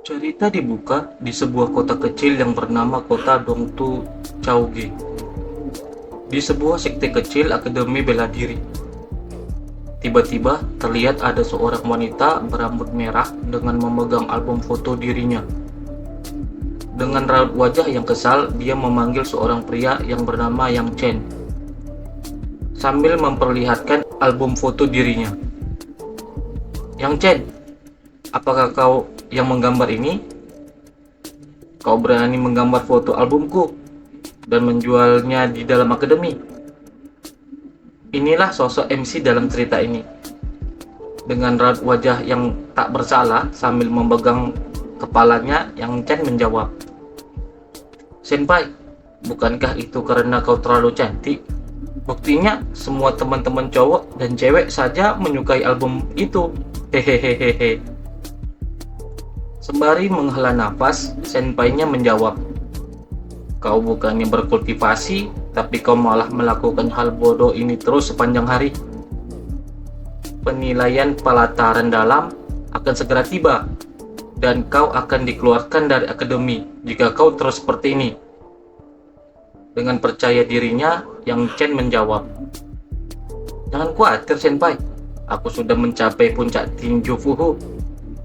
Cerita dibuka di sebuah kota kecil yang bernama Kota Dongtu Chauge. Di sebuah sekte kecil akademi bela diri. Tiba-tiba terlihat ada seorang wanita berambut merah dengan memegang album foto dirinya. Dengan raut wajah yang kesal, dia memanggil seorang pria yang bernama Yang Chen sambil memperlihatkan album foto dirinya. Yang Chen, apakah kau yang menggambar ini? Kau berani menggambar foto albumku dan menjualnya di dalam akademi. Inilah sosok MC dalam cerita ini. Dengan raut wajah yang tak bersalah sambil memegang kepalanya, Yang Chen menjawab, "Senpai, bukankah itu karena kau terlalu cantik? Buktinya semua teman-teman cowok dan cewek saja menyukai album itu. Hehehehe." Sembari menghela nafas, senpainya menjawab, "Kau bukannya berkultivasi, tapi kau malah melakukan hal bodoh ini terus sepanjang hari. Penilaian pelataran dalam akan segera tiba, dan kau akan dikeluarkan dari akademi jika kau terus seperti ini." Dengan percaya dirinya, Yang Chen menjawab, "Jangan khawatir senpai, aku sudah mencapai puncak tinju Fuhu,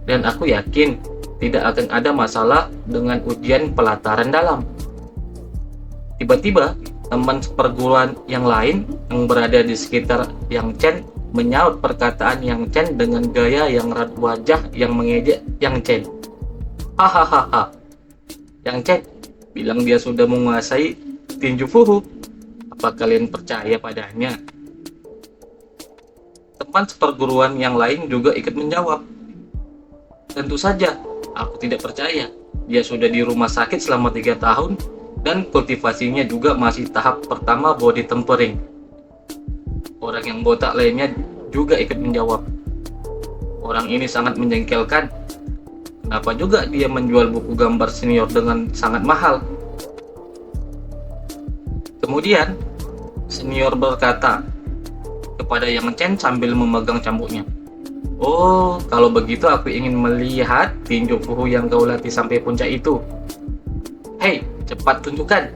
dan aku yakin tidak akan ada masalah dengan ujian pelataran dalam." Tiba-tiba, teman seperguruan yang lain yang berada di sekitar Yang Chen menyaut perkataan Yang Chen dengan gaya yang raut wajah yang mengejek Yang Chen. "Hahaha, Yang Chen bilang dia sudah menguasai tinju Fuhu. Apa kalian percaya padanya?" Teman seperguruan yang lain juga ikut menjawab, "Tentu saja, aku tidak percaya. Dia sudah di rumah sakit selama 3 tahun dan kultivasinya juga masih tahap pertama body tempering." Orang yang botak lainnya juga ikut menjawab, "Orang ini sangat menjengkelkan. Kenapa juga dia menjual buku gambar senior dengan sangat mahal?" Kemudian, senior berkata kepada Yang Chen sambil memegang cambuknya, "Oh, kalau begitu aku ingin melihat tinju Fuhu yang kau latih sampai puncak itu. Hei, cepat tunjukkan."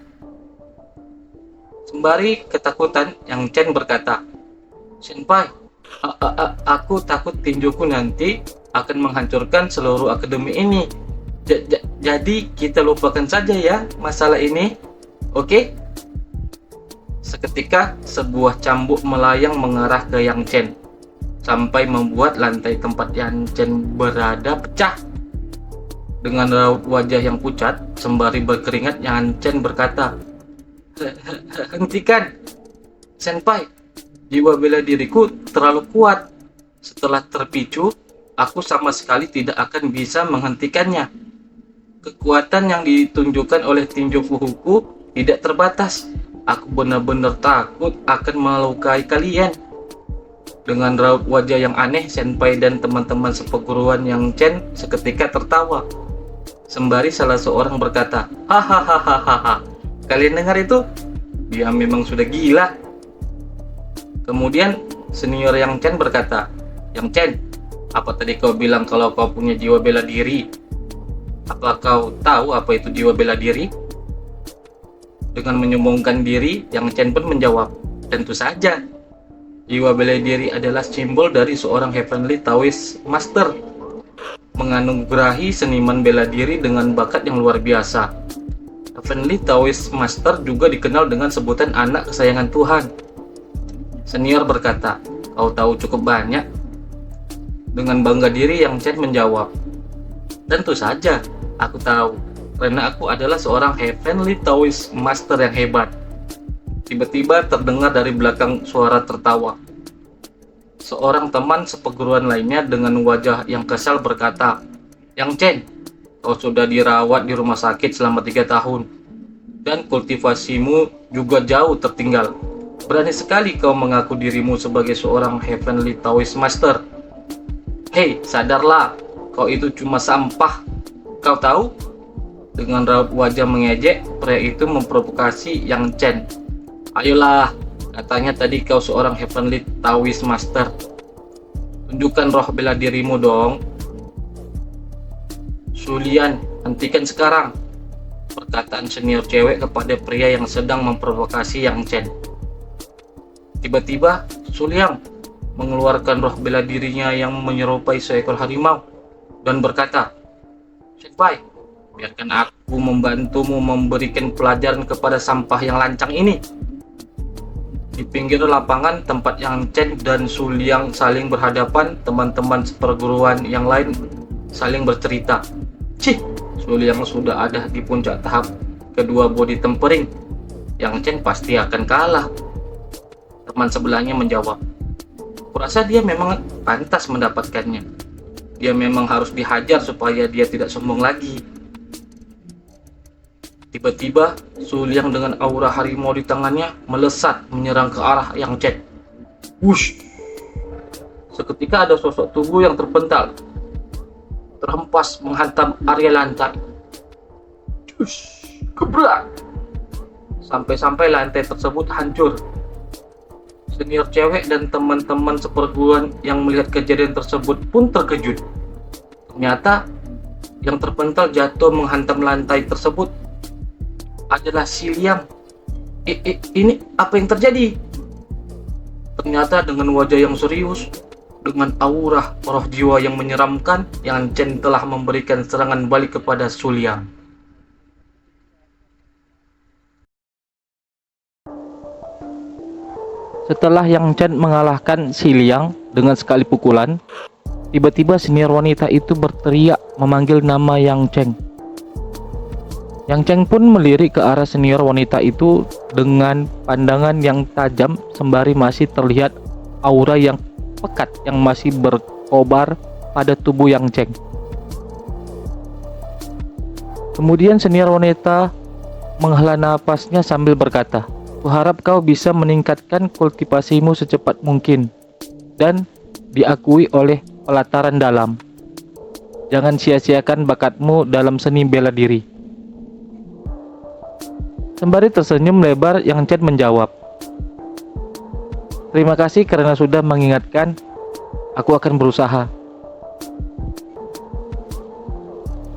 Sembari ketakutan, Yang Chen berkata, "Senpai, aku takut tinjuku nanti akan menghancurkan seluruh akademi ini. Jadi kita lupakan saja ya masalah ini, oke?" Seketika, sebuah cambuk melayang mengarah ke Yang Chen sampai membuat lantai tempat Yang Chen berada pecah. Dengan raut wajah yang pucat, sembari berkeringat, Yang Chen berkata, "Hentikan, senpai. Jiwa bela diriku terlalu kuat. Setelah terpicu, aku sama sekali tidak akan bisa menghentikannya. Kekuatan yang ditunjukkan oleh tinju Fuhuku tidak terbatas. Aku benar-benar takut akan melukai kalian." Dengan raut wajah yang aneh, senpai dan teman-teman seperguruan Yang Chen seketika tertawa. Sembari salah seorang berkata, "Hahaha, kalian dengar itu? Dia memang sudah gila." Kemudian senior Yang Chen berkata, "Yang Chen, apa tadi kau bilang kalau kau punya jiwa bela diri? Apa kau tahu apa itu jiwa bela diri?" Dengan menyombongkan diri, Yang Chen pun menjawab, "Tentu saja. Jiwa bela diri adalah simbol dari seorang Heavenly Taoist Master, menganugerahi seniman bela diri dengan bakat yang luar biasa. Heavenly Taoist Master juga dikenal dengan sebutan anak kesayangan Tuhan." Senior berkata, "Kau tahu cukup banyak." Dengan bangga diri, Yang Chen menjawab, "Tentu saja, aku tahu. Karena aku adalah seorang Heavenly Taoist Master yang hebat." Tiba-tiba terdengar dari belakang suara tertawa. Seorang teman seperguruan lainnya dengan wajah yang kesal berkata, "Yang Chen, kau sudah dirawat di rumah sakit selama 3 tahun. Dan kultivasimu juga jauh tertinggal. Berani sekali kau mengaku dirimu sebagai seorang Heavenly Taoist Master. Hei, sadarlah, kau itu cuma sampah. Kau tahu?" Dengan raut wajah mengejek, pria itu memprovokasi Yang Chen. "Ayolah, katanya tadi kau seorang Heavenly Taoist Master. Tunjukkan roh bela dirimu dong." "Sulian, hentikan sekarang," perkataan senior cewek kepada pria yang sedang memprovokasi Yang Chen. Tiba-tiba, Suliang mengeluarkan roh bela dirinya yang menyerupai seekor harimau dan berkata, "Senpai, biarkan aku membantumu memberikan pelajaran kepada sampah yang lancang ini." Di pinggir lapangan tempat Yang Chen dan Suliang saling berhadapan, teman-teman seperguruan yang lain saling bercerita, "Cih, Suliang sudah ada di puncak tahap kedua body tempering. Yang Chen pasti akan kalah." Teman sebelahnya menjawab, "Kurasa dia memang pantas mendapatkannya. Dia memang harus dihajar supaya dia tidak sombong lagi." Tiba-tiba, Suliang dengan aura harimau di tangannya melesat menyerang ke arah Yang Chen. Wush! Seketika ada sosok tubuh yang terpental, terhempas menghantam area lantai. Cus! Gebrak! Sampai-sampai lantai tersebut hancur. Senior cewek dan teman-teman seperguruan yang melihat kejadian tersebut pun terkejut. Ternyata yang terpental jatuh menghantam lantai tersebut adalah si Liang. Ini apa yang terjadi? Ternyata dengan wajah yang serius, dengan aura roh jiwa yang menyeramkan, Yang Chen telah memberikan serangan balik kepada Su Liang. Setelah Yang Chen mengalahkan si Liang dengan sekali pukulan, tiba-tiba senior wanita itu berteriak memanggil nama Yang Chen. Yang Chen pun melirik ke arah senior wanita itu dengan pandangan yang tajam sembari masih terlihat aura yang pekat yang masih berkobar pada tubuh Yang Chen. Kemudian senior wanita menghela napasnya sambil berkata, "Kuharap kau bisa meningkatkan kultivasimu secepat mungkin dan diakui oleh pelataran dalam. Jangan sia-siakan bakatmu dalam seni bela diri." Sembari tersenyum lebar, Yang Chen menjawab, "Terima kasih karena sudah mengingatkan. Aku akan berusaha."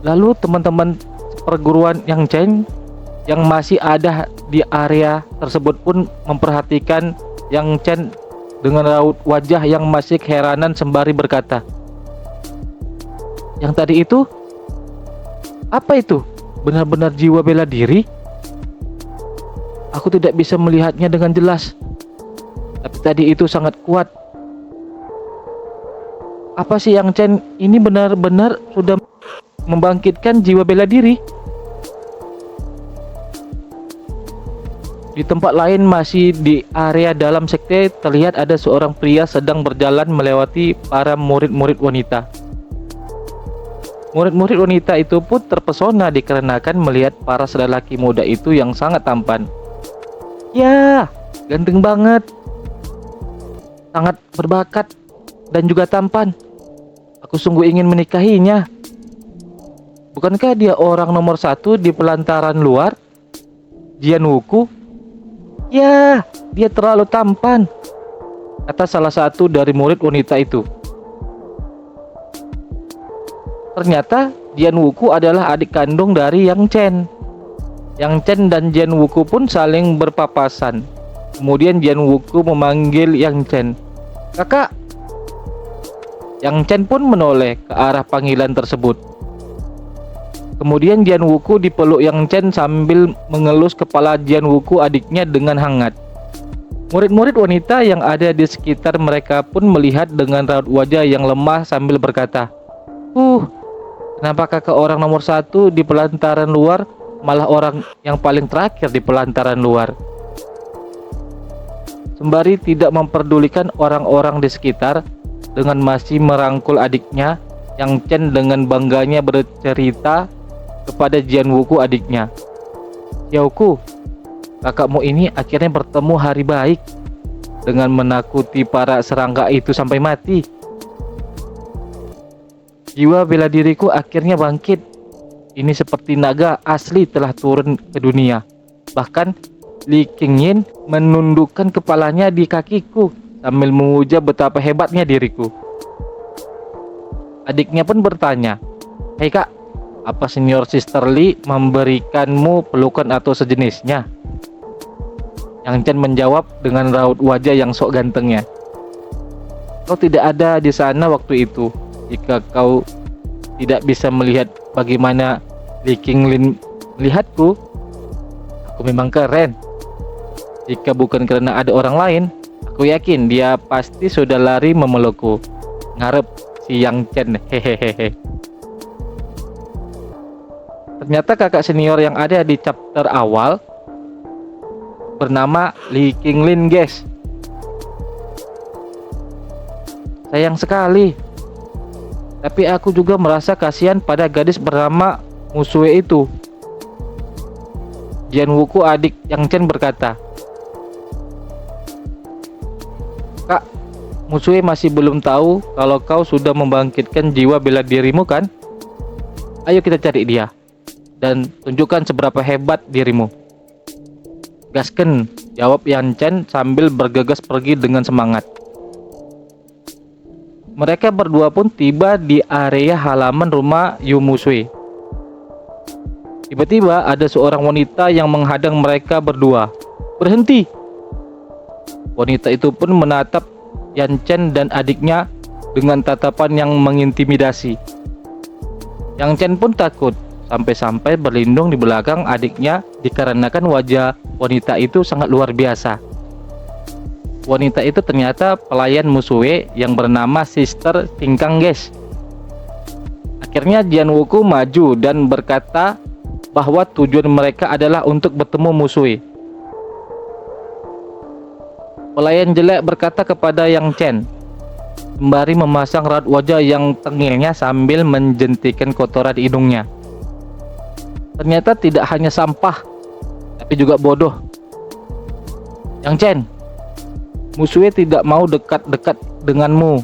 Lalu teman-teman perguruan Yang Chen yang masih ada di area tersebut pun memperhatikan Yang Chen dengan raut wajah yang masih keheranan sembari berkata, "Yang tadi itu? Apa itu? Benar-benar jiwa bela diri? Aku tidak bisa melihatnya dengan jelas, tapi tadi itu sangat kuat. Apa sih Yang Chen ini benar-benar sudah membangkitkan jiwa bela diri?" Di tempat lain masih di area dalam sekte terlihat ada seorang pria sedang berjalan melewati para murid-murid wanita. Murid-murid wanita itu pun terpesona dikarenakan melihat para lelaki muda itu yang sangat tampan. "Ya, ganteng banget, sangat berbakat dan juga tampan. Aku sungguh ingin menikahinya. Bukankah dia orang nomor 1 di pelantaran luar? Jian Wuku? Ya, dia terlalu tampan," kata salah satu dari murid wanita itu. Ternyata Jian Wuku adalah adik kandung dari Yang Chen. Yang Chen dan Jian Wuku pun saling berpapasan. Kemudian Jian Wuku memanggil Yang Chen, "Kakak." Yang Chen pun menoleh ke arah panggilan tersebut. Kemudian Jian Wuku dipeluk Yang Chen sambil mengelus kepala Jian Wuku adiknya dengan hangat. Murid-murid wanita yang ada di sekitar mereka pun melihat dengan raut wajah yang lemah sambil berkata, kenapa kakak orang nomor 1 di pelantaran luar malah orang yang paling terakhir di pelantaran luar?" Sembari tidak memperdulikan orang-orang di sekitar, dengan masih merangkul adiknya, Yang Chen dengan bangganya bercerita kepada Jian Wuku adiknya, "Xiaoku, kakakmu ini akhirnya bertemu hari baik dengan menakuti para serangga itu sampai mati. Jiwa bela diriku akhirnya bangkit. Ini seperti naga asli telah turun ke dunia. Bahkan Li Qingyin menundukkan kepalanya di kakiku sambil memuja betapa hebatnya diriku." Adiknya pun bertanya, "Hei kak, Apa senior Sister Lee memberikanmu pelukan atau sejenisnya? Yang Chen menjawab dengan raut wajah yang sok gantengnya. Kau tidak ada di sana waktu itu. Jika kau tidak bisa melihat bagaimana Li Qinglin melihatku, aku memang keren. Jika bukan karena ada orang lain, aku yakin dia pasti sudah lari memelukku. Ngarep si Yang Chen, hehehe. Ternyata kakak senior yang ada di chapter awal bernama Li Qinglin, guys. Sayang sekali. Tapi aku juga merasa kasihan pada gadis bernama Musue itu. Jian Wuku, adik Yang Chen, berkata, Kak, Musue masih belum tahu kalau kau sudah membangkitkan jiwa bela dirimu kan? Ayo kita cari dia dan tunjukkan seberapa hebat dirimu. Gasken, jawab Yang Chen sambil bergegas pergi dengan semangat. Mereka berdua pun tiba di area halaman rumah Yu Musue. Tiba-tiba ada seorang wanita yang menghadang mereka berdua. Berhenti! Wanita itu pun menatap Yan Chen dan adiknya dengan tatapan yang mengintimidasi. Yang Chen pun takut, sampai-sampai berlindung di belakang adiknya dikarenakan wajah wanita itu sangat luar biasa. Wanita itu ternyata pelayan Musue yang bernama Sister Tingkang, guys. Akhirnya Jian Wuku maju dan berkata bahwa tujuan mereka adalah untuk bertemu Musue. Pelayan jelek berkata kepada Yang Chen, sembari memasang raut wajah yang tengilnya sambil menjentikan kotoran di hidungnya. Ternyata tidak hanya sampah, tapi juga bodoh. Yang Chen, Musue tidak mau dekat-dekat denganmu.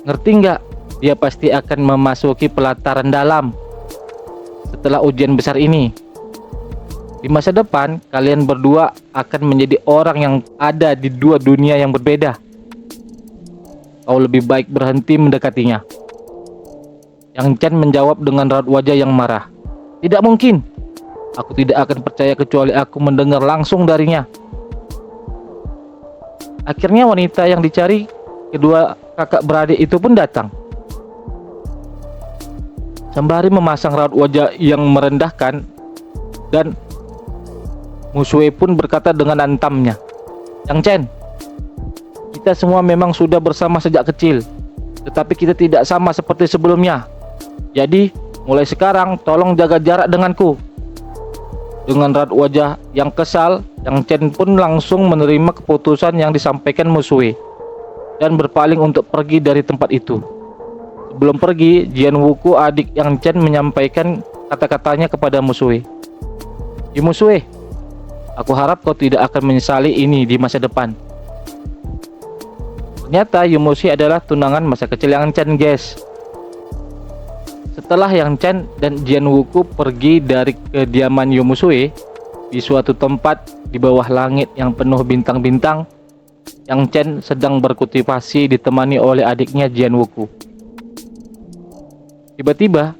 Ngerti nggak? Dia pasti akan memasuki pelataran dalam setelah ujian besar ini. Di masa depan, kalian berdua akan menjadi orang yang ada di dua dunia yang berbeda. Kau lebih baik berhenti mendekatinya. Yang Chen menjawab dengan raut wajah yang marah. Tidak mungkin. Aku tidak akan percaya kecuali aku mendengar langsung darinya. Akhirnya wanita yang dicari kedua kakak beradik itu pun datang. Sembari memasang raut wajah yang merendahkan, dan Musue pun berkata dengan antamnya, Yang Chen, kita semua memang sudah bersama sejak kecil, tetapi kita tidak sama seperti sebelumnya. Jadi mulai sekarang tolong jaga jarak denganku. Dengan raut wajah yang kesal, Yang Chen pun langsung menerima keputusan yang disampaikan Musue dan berpaling untuk pergi dari tempat itu. Sebelum pergi, Jian Wuku, adik Yang Chen, menyampaikan kata-katanya kepada Musue. Yu Musue, aku harap kau tidak akan menyesali ini di masa depan. Ternyata Yu Musue adalah tunangan masa kecil Yang Chen, guys. Setelah Yang Chen dan Jian Wuku pergi dari kediaman Yu Musue di suatu tempat di bawah langit yang penuh bintang-bintang, Yang Chen sedang berkultivasi ditemani oleh adiknya Jian Wuku. Tiba-tiba,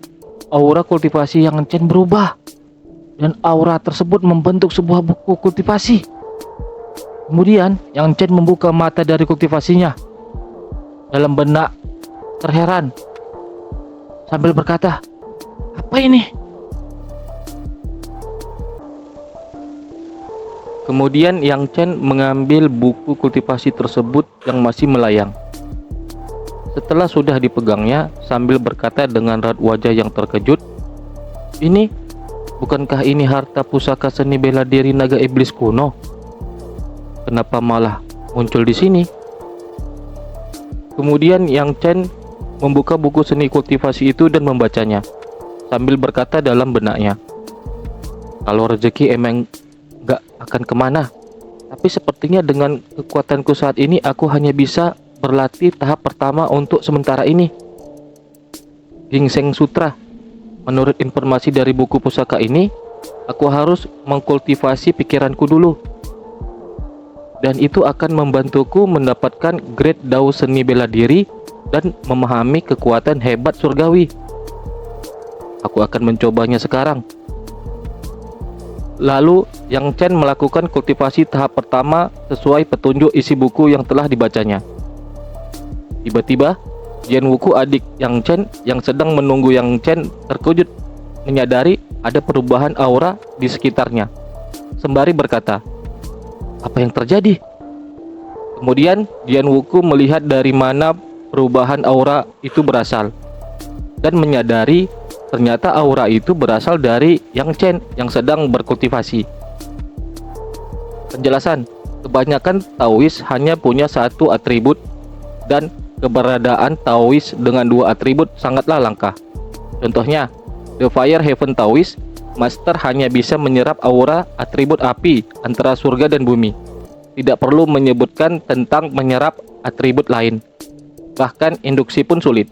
aura kultivasi Yang Chen berubah dan aura tersebut membentuk sebuah buku kultivasi. Kemudian Yang Chen membuka mata dari kultivasinya. Dalam benak terheran sambil berkata, apa ini? Kemudian Yang Chen mengambil buku kultivasi tersebut yang masih melayang. Setelah sudah dipegangnya, sambil berkata dengan raut wajah yang terkejut, ini, bukankah ini harta pusaka seni bela diri naga iblis kuno? Kenapa malah muncul di sini? Kemudian Yang Chen membuka buku seni kultivasi itu dan membacanya, sambil berkata dalam benaknya, kalau rezeki emang gak akan kemana, tapi sepertinya dengan kekuatanku saat ini aku hanya bisa berlatih tahap pertama untuk sementara ini. Ginseng Sutra. Menurut informasi dari buku pusaka ini, aku harus mengkultivasi pikiranku dulu, dan itu akan membantuku mendapatkan grade Dao seni bela diri dan memahami kekuatan hebat surgawi. Aku akan mencobanya sekarang. Lalu Yang Chen melakukan kultivasi tahap pertama sesuai petunjuk isi buku yang telah dibacanya. Tiba-tiba Jian Wuku, adik Yang Chen yang sedang menunggu Yang Chen, terkejut menyadari ada perubahan aura di sekitarnya, sembari berkata, "Apa yang terjadi?" Kemudian Jian Wuku melihat dari mana perubahan aura itu berasal dan menyadari ternyata aura itu berasal dari Yang Chen yang sedang berkultivasi. Penjelasan: kebanyakan Taois hanya punya satu atribut dan keberadaan Taois dengan dua atribut sangatlah langka. Contohnya, The Fire Heaven Taois Master hanya bisa menyerap aura atribut api antara surga dan bumi. Tidak perlu menyebutkan tentang menyerap atribut lain. Bahkan induksi pun sulit.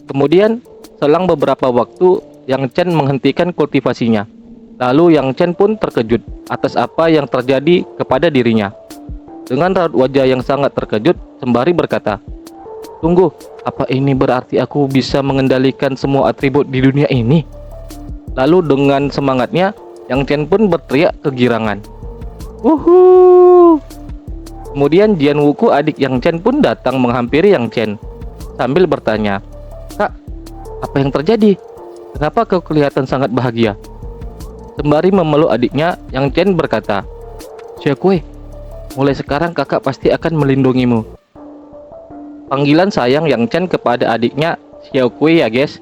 Kemudian, selang beberapa waktu, Yang Chen menghentikan kultivasinya. Lalu Yang Chen pun terkejut atas apa yang terjadi kepada dirinya. Dengan raut wajah yang sangat terkejut, sembari berkata, "Tunggu, apa ini berarti aku bisa mengendalikan semua atribut di dunia ini?" Lalu dengan semangatnya, Yang Chen pun berteriak kegirangan, "Wuhu!" Kemudian Jian Wuku, adik Yang Chen pun datang menghampiri Yang Chen sambil bertanya, "Kak, apa yang terjadi? Kenapa kau kelihatan sangat bahagia?" Sembari memeluk adiknya, Yang Chen berkata, "Xiaokui, mulai sekarang kakak pasti akan melindungimu." Panggilan sayang Yang Chen kepada adiknya, "Xiaokui ya guys."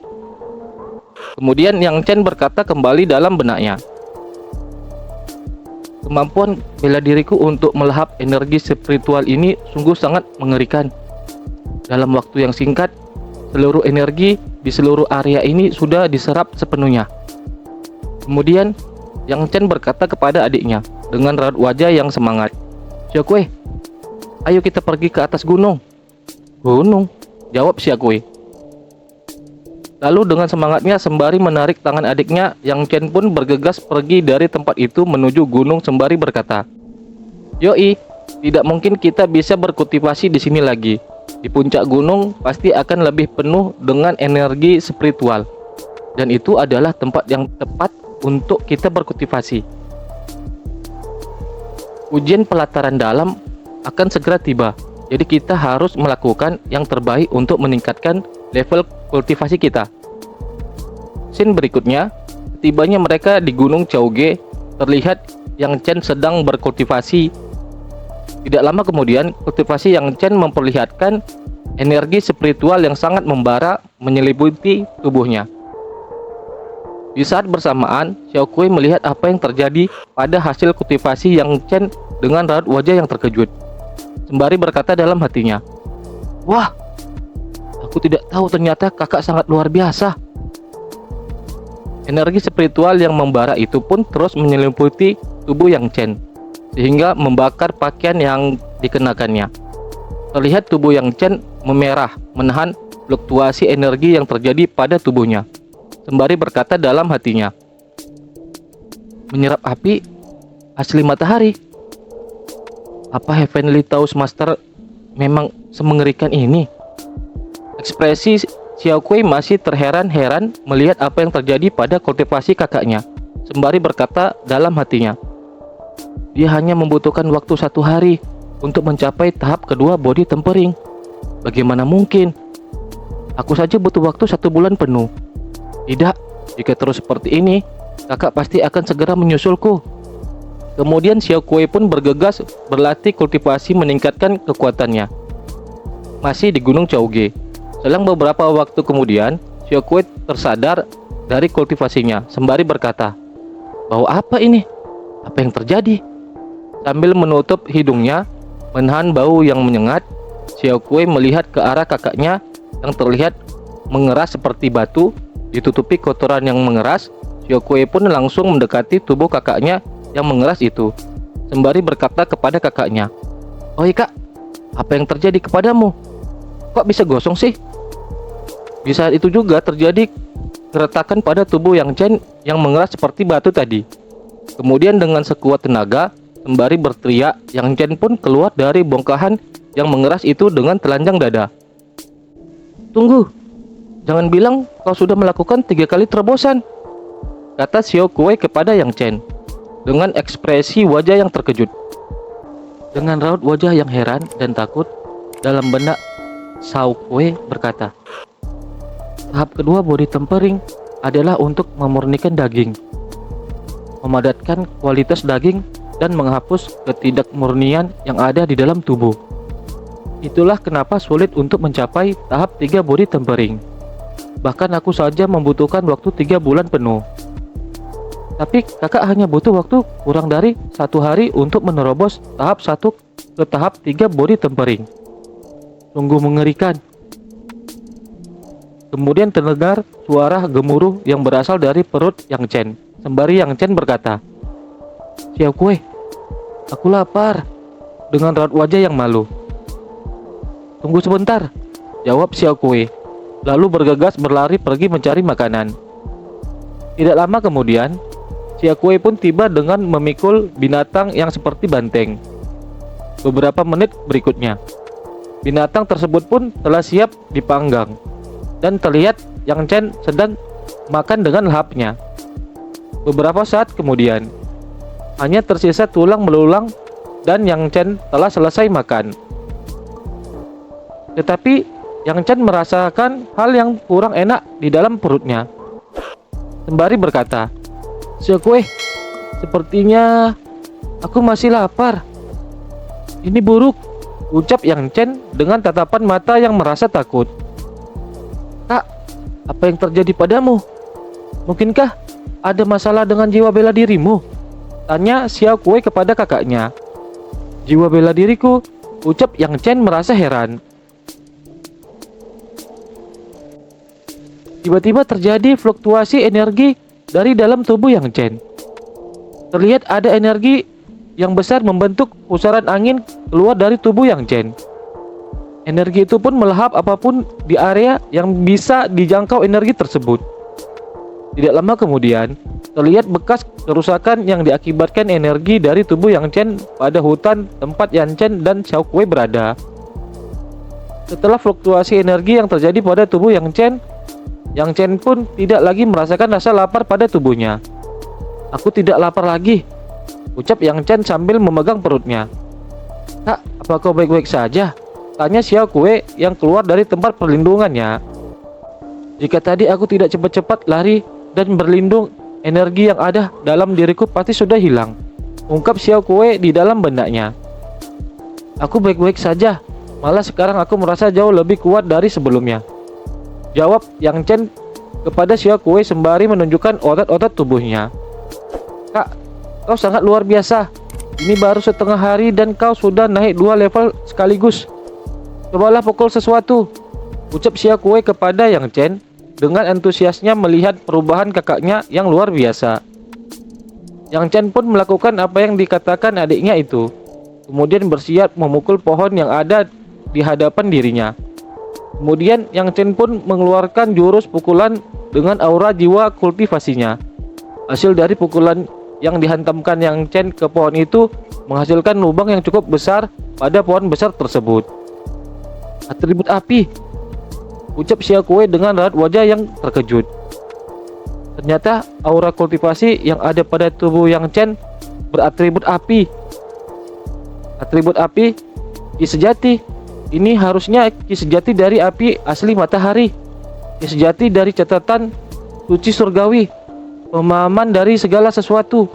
Kemudian Yang Chen berkata kembali dalam benaknya, "Kemampuan bela diriku untuk melahap energi spiritual ini sungguh sangat mengerikan. Dalam waktu yang singkat, seluruh energi di seluruh area ini sudah diserap sepenuhnya." Kemudian Yang Chen berkata kepada adiknya dengan raut wajah yang semangat, "Xiaokui, ayo kita pergi ke atas gunung." "Gunung?" jawab Xiaokui. Lalu dengan semangatnya sembari menarik tangan adiknya, Yang Chen pun bergegas pergi dari tempat itu menuju gunung sembari berkata, "Yoi, tidak mungkin kita bisa berkultivasi di sini lagi. Di puncak gunung pasti akan lebih penuh dengan energi spiritual. Dan itu adalah tempat yang tepat untuk kita berkultivasi. Ujian pelataran dalam akan segera tiba. Jadi kita harus melakukan yang terbaik untuk meningkatkan level kultivasi kita." Scene berikutnya, tibanya mereka di Gunung Chaoge, terlihat Yang Chen sedang berkultivasi. Tidak lama kemudian, kultivasi Yang Chen memperlihatkan energi spiritual yang sangat membara menyelimuti tubuhnya. Di saat bersamaan, Xiaokui melihat apa yang terjadi pada hasil kultivasi Yang Chen dengan raut wajah yang terkejut, sembari berkata dalam hatinya, "Wah, aku tidak tahu ternyata kakak sangat luar biasa." Energi spiritual yang membara itu pun terus menyelimuti tubuh Yang Chen, sehingga membakar pakaian yang dikenakannya. Terlihat tubuh Yang Chen memerah, menahan fluktuasi energi yang terjadi pada tubuhnya, sembari berkata dalam hatinya, "Menyerap api asli matahari. Apa Heavenly Tao's Master memang semengerikan ini?" Ekspresi Xiaokui masih terheran-heran melihat apa yang terjadi pada kultivasi kakaknya, sembari berkata dalam hatinya, "Dia hanya membutuhkan waktu 1 hari untuk mencapai tahap kedua body tempering. Bagaimana mungkin? Aku saja butuh waktu 1 bulan penuh. Tidak, jika terus seperti ini, kakak pasti akan segera menyusulku." Kemudian Xiaokui pun bergegas berlatih kultivasi meningkatkan kekuatannya. Masih di Gunung Chaoge, selang beberapa waktu kemudian, Xiaokui tersadar dari kultivasinya, sembari berkata, "Bau apa ini? Apa yang terjadi?" Sambil menutup hidungnya, menahan bau yang menyengat, Xiaokui melihat ke arah kakaknya yang terlihat mengeras seperti batu. Ditutupi kotoran yang mengeras, Xiaokui pun langsung mendekati tubuh kakaknya yang mengeras itu, sembari berkata kepada kakaknya, "Oi kak, apa yang terjadi kepadamu? Kok bisa gosong sih?" Di saat itu juga terjadi keretakan pada tubuh Yang Chen yang mengeras seperti batu tadi. Kemudian dengan sekuat tenaga, sembari berteriak, Yang Chen pun keluar dari bongkahan yang mengeras itu dengan telanjang dada. "Tunggu, Jangan bilang kau sudah melakukan 3 kali terobosan, kata Xiao Kuei kepada Yang Chen dengan ekspresi wajah yang terkejut. Dengan raut wajah yang heran dan takut, dalam benak Xiao Kuei berkata, tahap kedua body tempering adalah untuk memurnikan daging, memadatkan kualitas daging, dan menghapus ketidakmurnian yang ada di dalam tubuh. Itulah kenapa sulit untuk mencapai tahap 3 body tempering. Bahkan aku saja membutuhkan waktu 3 bulan penuh. Tapi kakak hanya butuh waktu kurang dari 1 hari untuk menerobos tahap 1 ke tahap 3 body tempering. Sungguh mengerikan. Kemudian terdengar suara gemuruh yang berasal dari perut Yang Chen. Sembari Yang Chen berkata, Xiao Kuei, aku lapar, dengan raut wajah yang malu. Tunggu sebentar, jawab Xiao Kuei, lalu bergegas berlari pergi mencari makanan. Tidak lama kemudian, Xiao Kuei pun tiba dengan memikul binatang yang seperti banteng. Beberapa menit berikutnya, binatang tersebut pun telah siap dipanggang, dan terlihat Yang Chen sedang makan dengan lahapnya. Beberapa saat kemudian, hanya tersisa tulang belulang dan Yang Chen telah selesai makan. Tetapi Yang Chen merasakan hal yang kurang enak di dalam perutnya. Sembari berkata, Xiao Kuei, sepertinya aku masih lapar. Ini buruk, ucap Yang Chen dengan tatapan mata yang merasa takut. Kak, apa yang terjadi padamu? Mungkinkah ada masalah dengan jiwa bela dirimu? Tanya Xiao Kuei kepada kakaknya. Jiwa bela diriku, ucap Yang Chen merasa heran. Tiba-tiba terjadi fluktuasi energi dari dalam tubuh Yang Chen. Terlihat ada energi yang besar membentuk pusaran angin keluar dari tubuh Yang Chen. Energi itu pun melahap apapun di area yang bisa dijangkau energi tersebut. Tidak lama kemudian, terlihat bekas kerusakan yang diakibatkan energi dari tubuh Yang Chen pada hutan tempat Yang Chen dan Xiao Kuei berada. Setelah fluktuasi energi yang terjadi pada tubuh Yang Chen pun tidak lagi merasakan rasa lapar pada tubuhnya. Aku tidak lapar lagi, ucap Yang Chen sambil memegang perutnya. Kak, apa kau baik-baik saja? Tanya Xiao Kuei yang keluar dari tempat perlindungannya. Jika tadi aku tidak cepat-cepat lari dan berlindung, energi yang ada dalam diriku pasti sudah hilang, ungkap Xiao Kuei di dalam benaknya. Aku baik-baik saja, malah sekarang aku merasa jauh lebih kuat dari sebelumnya, jawab Yang Chen kepada Xiao Kuei sembari menunjukkan otot-otot tubuhnya. Kak, kau sangat luar biasa. Ini baru setengah hari dan kau sudah naik 2 level sekaligus. Cobalah pukul sesuatu, ucap Xiao Kuei kepada Yang Chen dengan antusiasnya melihat perubahan kakaknya yang luar biasa. Yang Chen pun melakukan apa yang dikatakan adiknya itu, kemudian bersiap memukul pohon yang ada di hadapan dirinya. Kemudian Yang Chen pun mengeluarkan jurus pukulan dengan aura jiwa kultivasinya. Hasil dari pukulan yang dihantamkan Yang Chen ke pohon itu menghasilkan lubang yang cukup besar pada pohon besar tersebut. Atribut api, ucap Xiao Kuei dengan raut wajah yang terkejut. Ternyata aura kultivasi yang ada pada tubuh Yang Chen beratribut api. Atribut api, ki sejati. Ini harusnya ki sejati dari api asli matahari, ki sejati dari catatan suci surgawi, pemahaman dari segala sesuatu,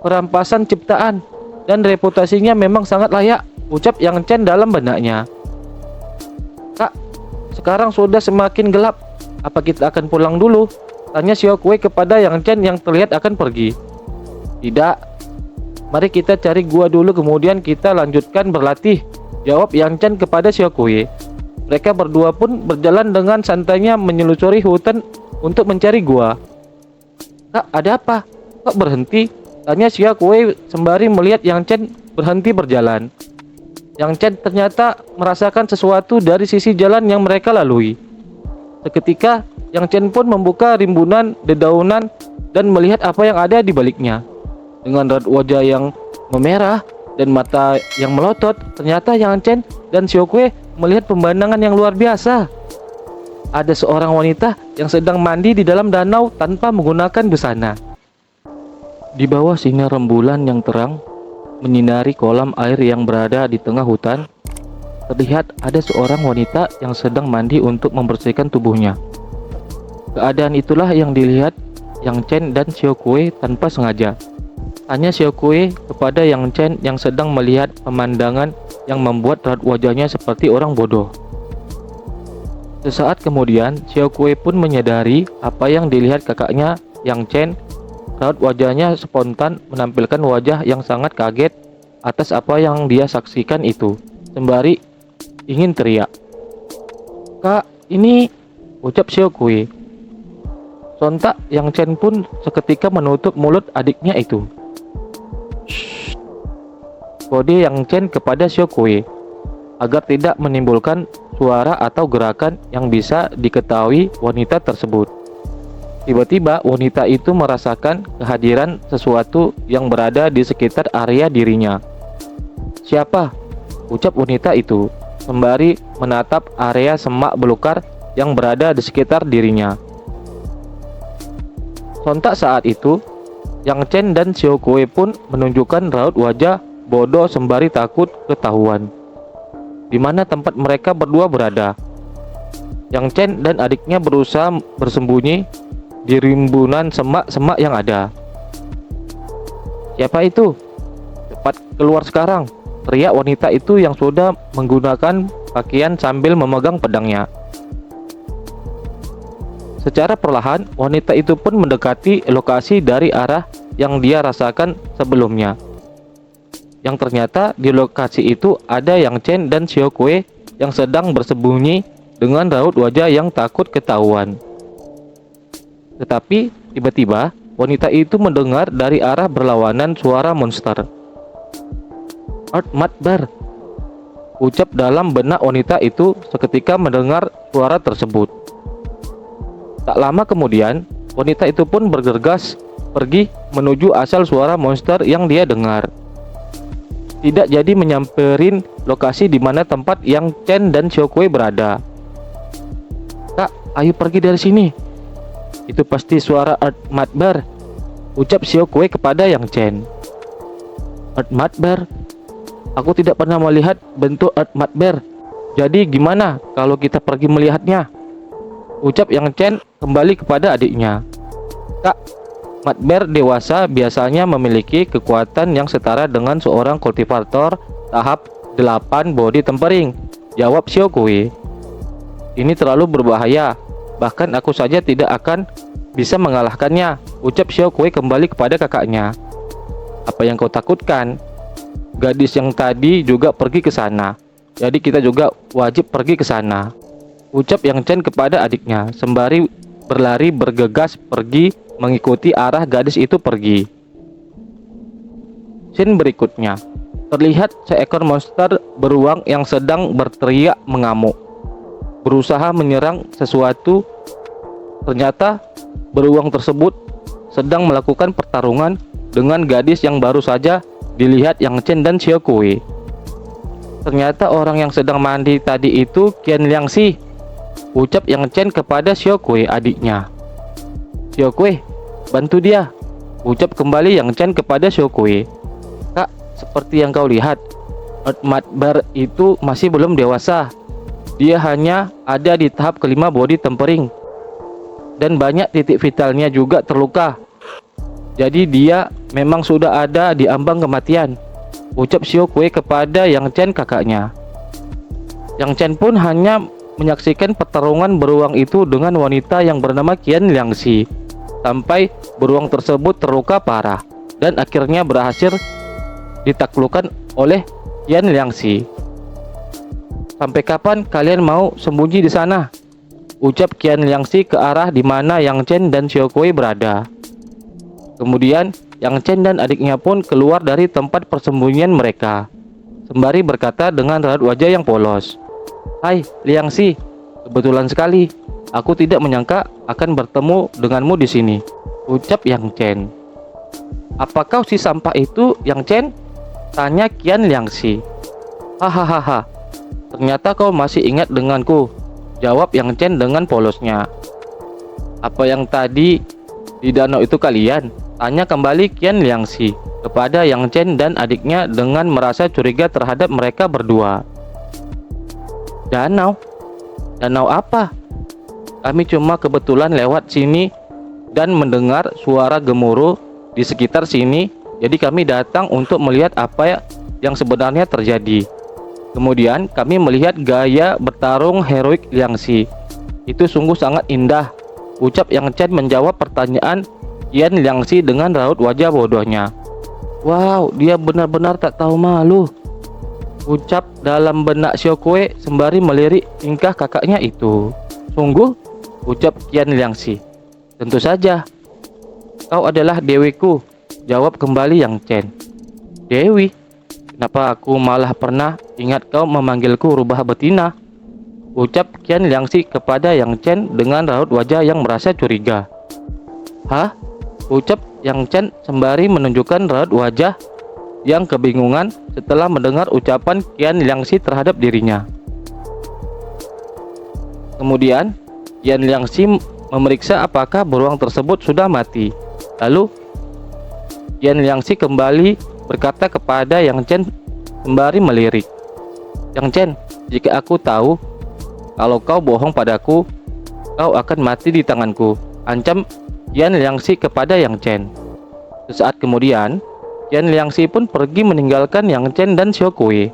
perampasan ciptaan, dan reputasinya memang sangat layak, ucap Yang Chen dalam benaknya. Kak, sekarang sudah semakin gelap, apa kita akan pulang dulu? Tanya Xiao Kuei kepada Yang Chen yang terlihat akan pergi. Tidak, mari kita cari gua dulu kemudian kita lanjutkan berlatih, jawab Yang Chen kepada Xiao Kuei. Mereka berdua pun berjalan dengan santainya menyelusuri hutan untuk mencari gua. Kak, ada apa? Kok berhenti? Tanya Xiao Kuei sembari melihat Yang Chen berhenti berjalan. Yang Chen ternyata merasakan sesuatu dari sisi jalan yang mereka lalui. Seketika, Yang Chen pun membuka rimbunan dedaunan dan melihat apa yang ada di baliknya. Dengan raut wajah yang memerah dan mata yang melotot, ternyata Yang Chen dan Xiao Kuei melihat pemandangan yang luar biasa. ada seorang wanita yang sedang mandi di dalam danau tanpa menggunakan busana. Di bawah sinar rembulan yang terang menyinari kolam air yang berada di tengah hutan, terlihat ada seorang wanita yang sedang mandi untuk membersihkan tubuhnya. Keadaan itulah yang dilihat Yang Chen dan Xiao Kuei tanpa sengaja. Tanya Xiao Kuei kepada Yang Chen yang sedang melihat pemandangan yang membuat raut wajahnya seperti orang bodoh. Sesaat kemudian, Xiao Kuei pun menyadari apa yang dilihat kakaknya Yang Chen. Raut wajahnya spontan menampilkan wajah yang sangat kaget atas apa yang dia saksikan itu, sembari ingin teriak. "Kak, ini," ucap Xiao Kuei. Sontak Yang Chen pun seketika menutup mulut adiknya itu. "Shh," kode Yang Chen kepada Xiao Kuei agar tidak menimbulkan suara atau gerakan yang bisa diketahui wanita tersebut. Tiba-tiba wanita itu merasakan kehadiran sesuatu yang berada di sekitar area dirinya. "Siapa?" ucap wanita itu sembari menatap area semak belukar yang berada di sekitar dirinya. Sontak saat itu, Yang Chen dan Xiao Kuei pun menunjukkan raut wajah bodoh sembari takut ketahuan di mana tempat mereka berdua berada. Yang Chen dan adiknya berusaha bersembunyi di rimbunan semak-semak yang ada. "Siapa itu? Cepat keluar sekarang!" teriak wanita itu yang sudah menggunakan pakaian sambil memegang pedangnya. Secara perlahan, wanita itu pun mendekati lokasi dari arah yang dia rasakan sebelumnya. Yang ternyata di lokasi itu ada Yang Chen dan Xiao Kuei yang sedang bersembunyi dengan raut wajah yang takut ketahuan. Tetapi tiba-tiba wanita itu mendengar dari arah berlawanan suara monster. "Art Matbar," ucap dalam benak wanita itu seketika mendengar suara tersebut. Tak lama kemudian, wanita itu pun bergegas pergi menuju asal suara monster yang dia dengar. Tidak jadi menyamperin lokasi di mana tempat Yang Chen dan Xiao Kuei berada. "Kak, ayo pergi dari sini. Itu pasti suara Art Matbar," ucap Xiao Kuei kepada Yang Chen. "Art Matbar? Aku tidak pernah melihat bentuk Art Matbar. Jadi gimana kalau kita pergi melihatnya?" ucap Yang Chen kembali kepada adiknya. "Kak, Matbar dewasa biasanya memiliki kekuatan yang setara dengan seorang kultivator tahap 8 body tempering," jawab Xiao Kuei. "Ini terlalu berbahaya, bahkan aku saja tidak akan bisa mengalahkannya," ucap Xiao Kuei kembali kepada kakaknya. "Apa yang kau takutkan? Gadis yang tadi juga pergi ke sana, jadi kita juga wajib pergi ke sana," ucap Yang Chen kepada adiknya sembari berlari bergegas pergi mengikuti arah gadis itu pergi. Scene berikutnya, terlihat seekor monster beruang yang sedang berteriak mengamuk, berusaha menyerang sesuatu. Ternyata beruang tersebut sedang melakukan pertarungan dengan gadis yang baru saja dilihat Yang Chen dan Xiao Kuei. Ternyata orang yang sedang mandi tadi itu Qian Liangxi, ucap Yang Chen kepada Xiao Kuei adiknya. "Xiao Kuei, bantu dia," ucap kembali Yang Chen kepada Xiao Kuei. "Kak, seperti yang kau lihat, Art Matbar itu masih belum dewasa. Dia hanya ada di tahap kelima body tempering, dan banyak titik vitalnya juga terluka. Jadi dia memang sudah ada di ambang kematian," ucap Xiao Kuei kepada Yang Chen kakaknya. Yang Chen pun hanya menyaksikan pertarungan beruang itu dengan wanita yang bernama Qian Liangxi sampai beruang tersebut terluka parah dan akhirnya berhasil ditaklukkan oleh Qian Liangxi. "Sampai kapan kalian mau sembunyi di sana?" ucap Qian Liangxi ke arah di mana Yang Chen dan Xiao Kuei berada. Kemudian Yang Chen dan adiknya pun keluar dari tempat persembunyian mereka sembari berkata dengan raut wajah yang polos, "Hai Liangxi, kebetulan sekali. Aku tidak menyangka akan bertemu denganmu di sini," ucap Yang Chen. "Apa kau si sampah itu, Yang Chen?" tanya Qian Liangxi. "Hahaha, ternyata kau masih ingat denganku," Jawab Yang Chen dengan polosnya. Apa yang tadi di danau itu kalian? Tanya kembali Qian Liangxi kepada Yang Chen dan adiknya dengan merasa curiga terhadap mereka berdua. Danau? Danau apa? Kami cuma kebetulan lewat sini dan mendengar suara gemuruh di sekitar sini, jadi kami datang untuk melihat apa yang sebenarnya terjadi. Kemudian kami melihat gaya bertarung heroik Liangxi. Itu sungguh sangat indah, ucap Yang Chen menjawab pertanyaan Qian Liangxi dengan raut wajah bodohnya. Wow, dia benar-benar tak tahu malu, ucap dalam benak Xiaokui sembari melirik tingkah kakaknya itu. Sungguh, ucap Qian Liangxi. Tentu saja, kau adalah dewiku, jawab kembali Yang Chen. Dewi? Kenapa aku malah pernah ingat kau memanggilku rubah betina? Ucap Qian Liangxi kepada Yang Chen dengan raut wajah yang merasa curiga. Hah? Ucap Yang Chen sembari menunjukkan raut wajah yang kebingungan setelah mendengar ucapan Qian Liangxi terhadap dirinya. Kemudian, Qian Liangxi memeriksa apakah beruang tersebut sudah mati. Lalu, Qian Liangxi kembali berkata kepada Yang Chen sembari melirik. Yang Chen, jika aku tahu kalau kau bohong padaku, kau akan mati di tanganku, ancam Qian Liangxi kepada Yang Chen. Sesaat kemudian, Qian Liangxi pun pergi meninggalkan Yang Chen dan Xiaokui.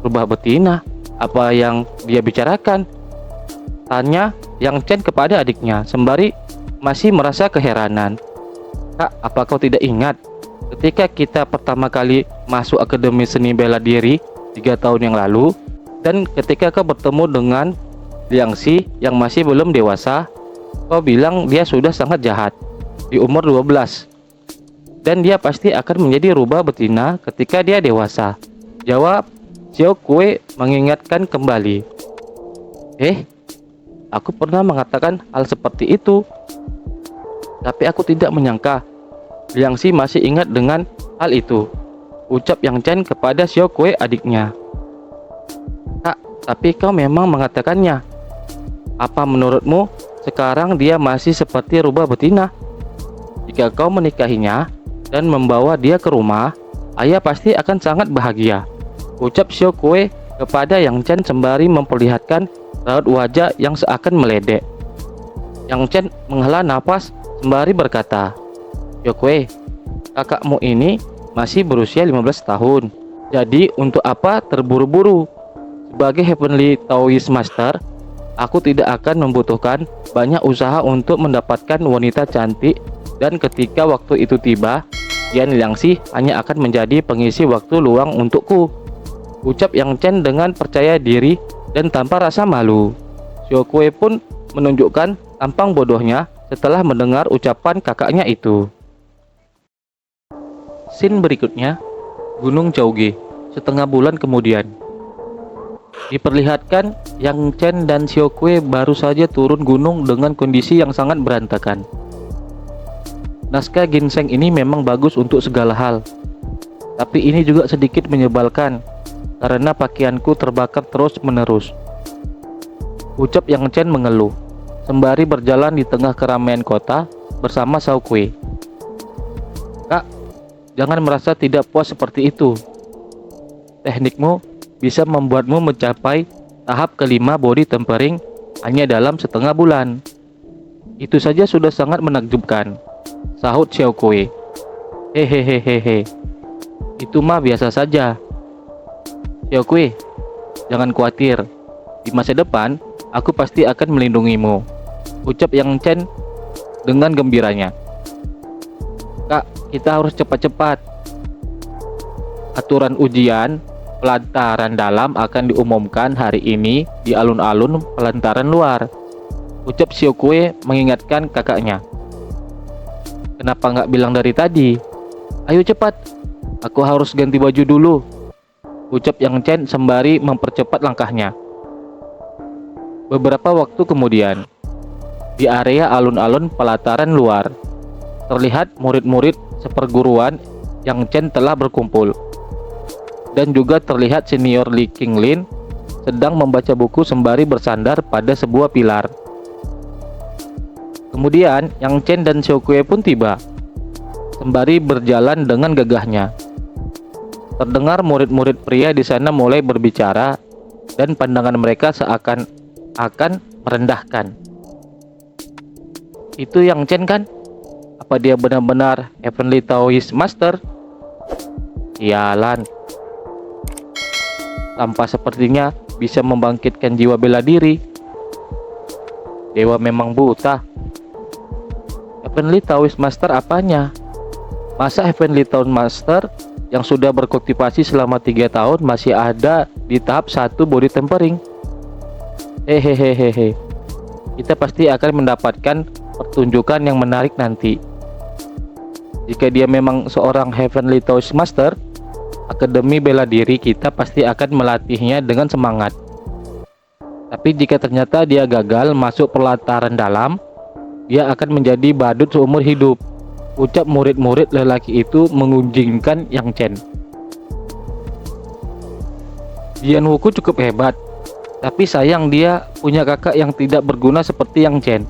Rubah betina, apa yang dia bicarakan? Tanya Yang Chen kepada adiknya sembari masih merasa keheranan. Kak, apa kau tidak ingat ketika kita pertama kali masuk Akademi Seni Bela Diri 3 tahun yang lalu, dan ketika kau bertemu dengan Liangxi yang masih belum dewasa, kau bilang dia sudah sangat jahat di umur 12 dan dia pasti akan menjadi rubah betina ketika dia dewasa, jawab Xiaokui mengingatkan kembali. Aku pernah mengatakan hal seperti itu, tapi aku tidak menyangka Liangxi masih ingat dengan hal itu, ucap Yang Chen kepada Xiaokui adiknya. Kak, tapi kau memang mengatakannya. Apa menurutmu sekarang dia masih seperti rubah betina? Jika kau menikahinya dan membawa dia ke rumah, ayah pasti akan sangat bahagia, ucap Xiaokui kepada Yang Chen sembari memperlihatkan raut wajah yang seakan meledek. Yang Chen menghela nafas sembari berkata, Xiaokui, kakakmu ini masih berusia 15 tahun. Jadi untuk apa terburu-buru? Sebagai Heavenly Taoist Master, aku tidak akan membutuhkan banyak usaha untuk mendapatkan wanita cantik, dan ketika waktu itu tiba, Qian Liangxi hanya akan menjadi pengisi waktu luang untukku, ucap Yang Chen dengan percaya diri dan tanpa rasa malu. Xiaokui pun menunjukkan tampang bodohnya setelah mendengar ucapan kakaknya itu. Scene berikutnya, Gunung Chaoge, setengah bulan kemudian. Diperlihatkan Yang Chen dan Xiaokui baru saja turun gunung dengan kondisi yang sangat berantakan. Naskah ginseng ini memang bagus untuk segala hal, tapi ini juga sedikit menyebalkan karena pakaianku terbakar terus-menerus, ucap Yang Chen mengeluh sembari berjalan di tengah keramaian kota bersama Xiaokui. Kak, jangan merasa tidak puas seperti itu. Teknikmu bisa membuatmu mencapai tahap kelima body tempering hanya dalam setengah bulan. Itu saja sudah sangat menakjubkan, sahut Xiaokui. Hehehehehe, itu mah biasa saja. Xiaokui, jangan khawatir. Di masa depan, aku pasti akan melindungimu, ucap Yang Chen dengan gembiranya. Kak, kita harus cepat-cepat. Aturan ujian pelantaran dalam akan diumumkan hari ini di alun-alun pelantaran luar, ucap Xiaokui mengingatkan kakaknya. Kenapa nggak bilang dari tadi? Ayo cepat, aku harus ganti baju dulu, ucap Yang Chen sembari mempercepat langkahnya. Beberapa waktu kemudian, di area alun-alun pelataran luar, terlihat murid-murid seperguruan Yang Chen telah berkumpul, dan juga terlihat senior Li Qinglin sedang membaca buku sembari bersandar pada sebuah pilar. Kemudian Yang Chen dan Xiaokui pun tiba, sembari berjalan dengan gagahnya. Terdengar murid-murid pria di sana mulai berbicara dan pandangan mereka seakan-akan merendahkan. Itu Yang Chen kan? Apa dia benar-benar Heavenly Taoist Master? Sialan. Tanpa sepertinya bisa membangkitkan jiwa bela diri. Dewa memang buta. Heavenly Taoist Master apanya? Masa Heavenly Taoist Master yang sudah berkultivasi selama 3 tahun masih ada di tahap 1 body tempering? Hehehehe. Kita pasti akan mendapatkan pertunjukan yang menarik nanti. Jika dia memang seorang Heavenly Taoist Master, Akademi Bela Diri kita pasti akan melatihnya dengan semangat. Tapi jika ternyata dia gagal masuk pelataran dalam, dia akan menjadi badut seumur hidup, ucap murid-murid lelaki itu mengunjingkan Yang Chen. Jian Wuku cukup hebat, tapi sayang dia punya kakak yang tidak berguna seperti Yang Chen.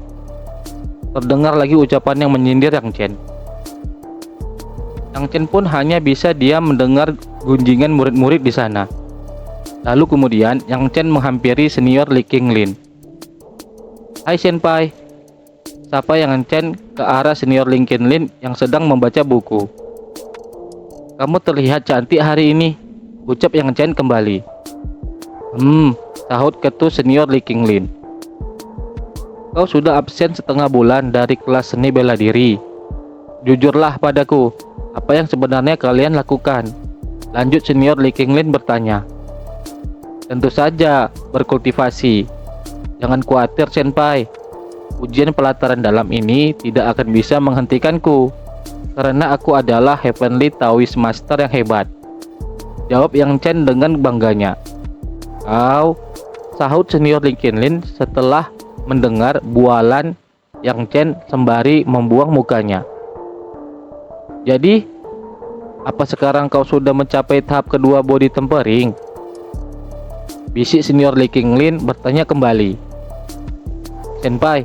Terdengar lagi ucapan yang menyindir Yang Chen. Yang Chen pun hanya bisa diam mendengar gunjingan murid-murid di sana. Lalu kemudian Yang Chen menghampiri senior Li Qinglin. "Hai Senpai," sapa Yang Chen ke arah senior Li Qinglin yang sedang membaca buku. "Kamu terlihat cantik hari ini," ucap Yang Chen kembali. Sahut ketua senior Li Qinglin. "Kau sudah absen setengah bulan dari kelas seni bela diri. Jujurlah padaku, apa yang sebenarnya kalian lakukan?" lanjut senior Li Qinglin bertanya. "Tentu saja berkultivasi. Jangan khawatir Senpai. Ujian pelataran dalam ini tidak akan bisa menghentikanku, karena aku adalah Heavenly Taoist Master yang hebat," jawab Yang Chen dengan bangganya. "Kau," sahut senior Li Qinglin setelah mendengar bualan Yang Chen sembari membuang mukanya. "Jadi, apa sekarang kau sudah mencapai tahap kedua body tempering?" bisik senior Li Qinglin bertanya kembali. "Senpai,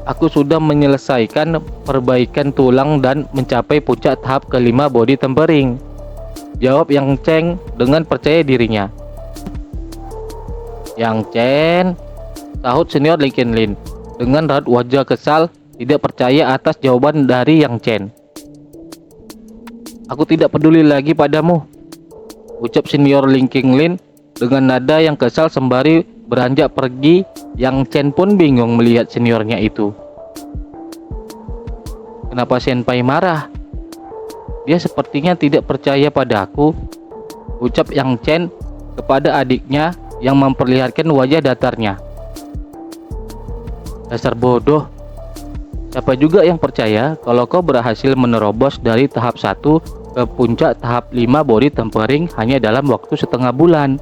aku sudah menyelesaikan perbaikan tulang dan mencapai puncak tahap kelima body tempering," jawab Yang Chen dengan percaya dirinya. "Yang Chen," sahut senior Li Qinglin dengan raut wajah kesal tidak percaya atas jawaban dari Yang Chen. "Aku tidak peduli lagi padamu," ucap senior Li Qinglin dengan nada yang kesal sembari beranjak pergi. Yang Chen pun bingung melihat seniornya itu. "Kenapa Senpai marah? Dia sepertinya tidak percaya padaku," ucap Yang Chen kepada adiknya yang memperlihatkan wajah datarnya. "Dasar bodoh. Siapa juga yang percaya kalau kau berhasil menerobos dari tahap 1 ke puncak tahap 5 body tempering hanya dalam waktu setengah bulan,"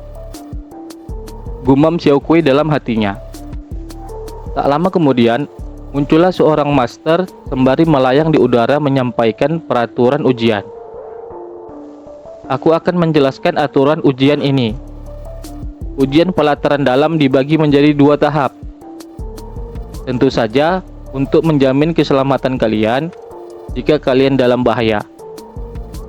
gumam Xiaokui dalam hatinya. Tak lama kemudian, muncullah seorang master sembari melayang di udara menyampaikan peraturan ujian. "Aku akan menjelaskan aturan ujian ini. Ujian pelataran dalam dibagi menjadi 2 tahap. Tentu saja untuk menjamin keselamatan kalian jika kalian dalam bahaya.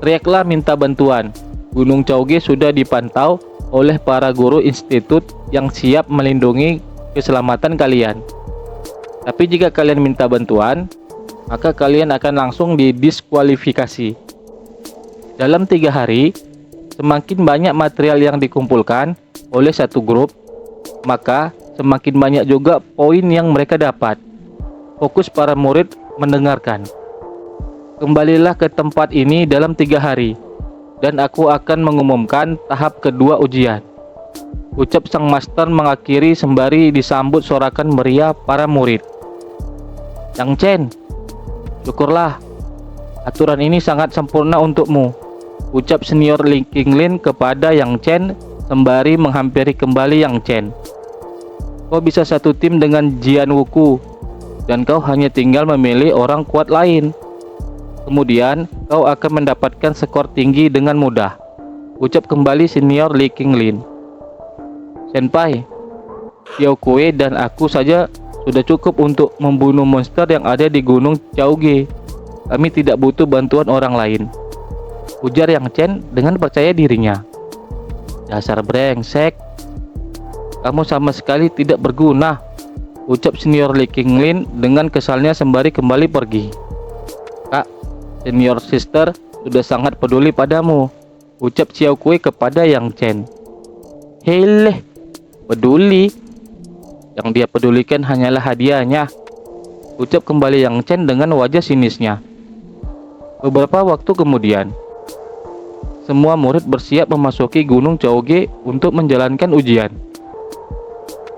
Teriaklah minta bantuan. Gunung Caoge sudah dipantau oleh para guru institut yang siap melindungi keselamatan kalian. Tapi jika kalian minta bantuan, maka kalian akan langsung didiskualifikasi. Dalam 3 hari, semakin banyak material yang dikumpulkan oleh satu grup, maka semakin banyak juga poin yang mereka dapat. Fokus para murid mendengarkan. Kembalilah ke tempat ini dalam 3 hari, dan aku akan mengumumkan tahap kedua ujian," ucap sang master mengakhiri sembari disambut sorakan meriah para murid. "Yang Chen, syukurlah. Aturan ini sangat sempurna untukmu," ucap senior Li Qinglin kepada Yang Chen sembari menghampiri kembali Yang Chen. "Kau bisa satu tim dengan Jian Wuku, dan kau hanya tinggal memilih orang kuat lain. Kemudian kau akan mendapatkan skor tinggi dengan mudah," ucap kembali senior Li Qinglin. Senpai, Xiao Kue dan aku saja sudah cukup untuk membunuh monster yang ada di Gunung Chaoge. Kami tidak butuh bantuan orang lain, ujar Yang Chen dengan percaya dirinya. Dasar brengsek, kamu sama sekali tidak berguna, ucap senior Li Qinglin dengan kesalnya sembari kembali pergi. Kak, senior sister sudah sangat peduli padamu, ucap Xiao Kue kepada Yang Chen. Heleh, peduli? Yang dia pedulikan hanyalah hadiahnya, ucap kembali Yang Chen dengan wajah sinisnya. Beberapa waktu kemudian, semua murid bersiap memasuki Gunung Chaoge untuk menjalankan ujian.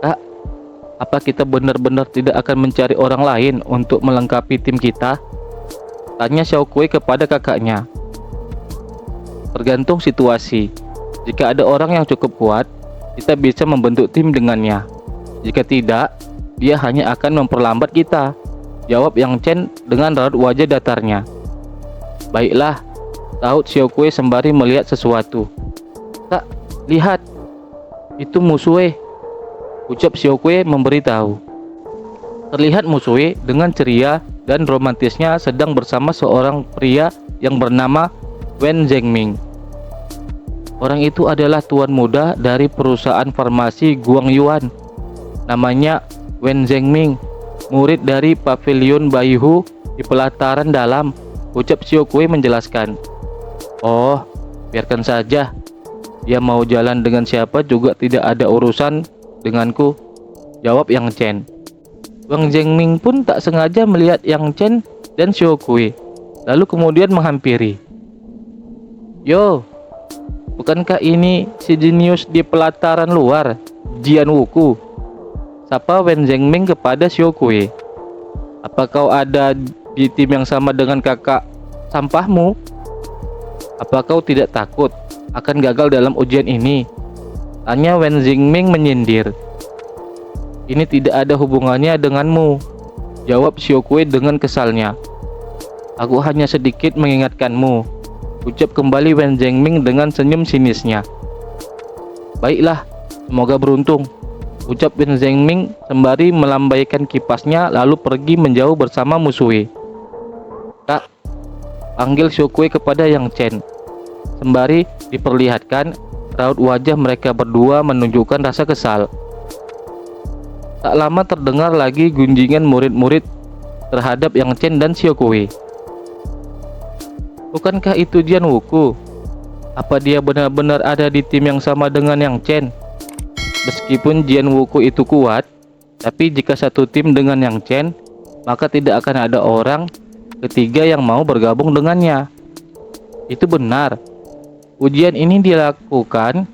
Kak, apa kita benar-benar tidak akan mencari orang lain untuk melengkapi tim kita? Tanya Xiao Kue kepada kakaknya. Tergantung situasi. Jika ada orang yang cukup kuat, kita bisa membentuk tim dengannya. Jika tidak, dia hanya akan memperlambat kita, jawab Yang Chen dengan raut wajah datarnya. Baiklah, sahut Xiao Kue sembari melihat sesuatu. Kak, lihat, itu Musue, ucap Xiao Kue memberitahu. Terlihat Musue dengan ceria dan romantisnya sedang bersama seorang pria yang bernama Wen Zhengming. Orang itu adalah tuan muda dari perusahaan farmasi Guangyuan. Namanya Wen Zhengming, murid dari Pavilion Baihu di pelataran dalam, ucap Xiao Kue menjelaskan. Oh, biarkan saja. Dia mau jalan dengan siapa juga tidak ada urusan denganku, jawab Yang Chen. Wang Zhengming pun tak sengaja melihat Yang Chen dan Xiao Kue, lalu kemudian menghampiri. Yo, bukankah ini si jenius di pelataran luar, Jian Wuku? Sapa Wen Zhengming kepada Xiao Kue. Apa kau ada di tim yang sama dengan kakak sampahmu? Apa kau tidak takut akan gagal dalam ujian ini? Tanya Wen Zhengming menyindir. Ini tidak ada hubungannya denganmu, jawab Xiao Kue dengan kesalnya. Aku hanya sedikit mengingatkanmu, ucap kembali Wen Zhengming dengan senyum sinisnya. Baiklah, semoga beruntung, ucap Wen Zhengming sembari melambaikan kipasnya lalu pergi menjauh bersama Musue. Kak, panggil Xiao Kue kepada Yang Chen. Sembari diperlihatkan, raut wajah mereka berdua menunjukkan rasa kesal. Tak lama terdengar lagi gunjingan murid-murid terhadap Yang Chen dan Xiao Kue. Bukankah itu Jian Wuku? Apa dia benar-benar ada di tim yang sama dengan Yang Chen? Meskipun Jian Wuku itu kuat, tapi jika satu tim dengan Yang Chen, maka tidak akan ada orang ketiga yang mau bergabung dengannya. Itu benar. Ujian ini dilakukan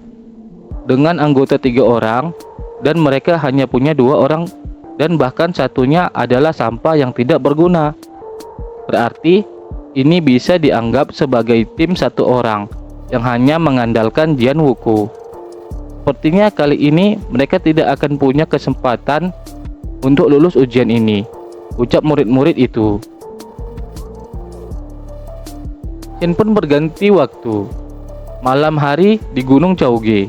dengan anggota 3 orang dan mereka hanya punya 2 orang dan bahkan satunya adalah sampah yang tidak berguna. Berarti ini bisa dianggap sebagai tim 1 orang yang hanya mengandalkan Jian Wuku. Sepertinya kali ini mereka tidak akan punya kesempatan untuk lulus ujian ini, ucap murid-murid itu. Chen pun berganti waktu. Malam hari di Gunung Chaoge.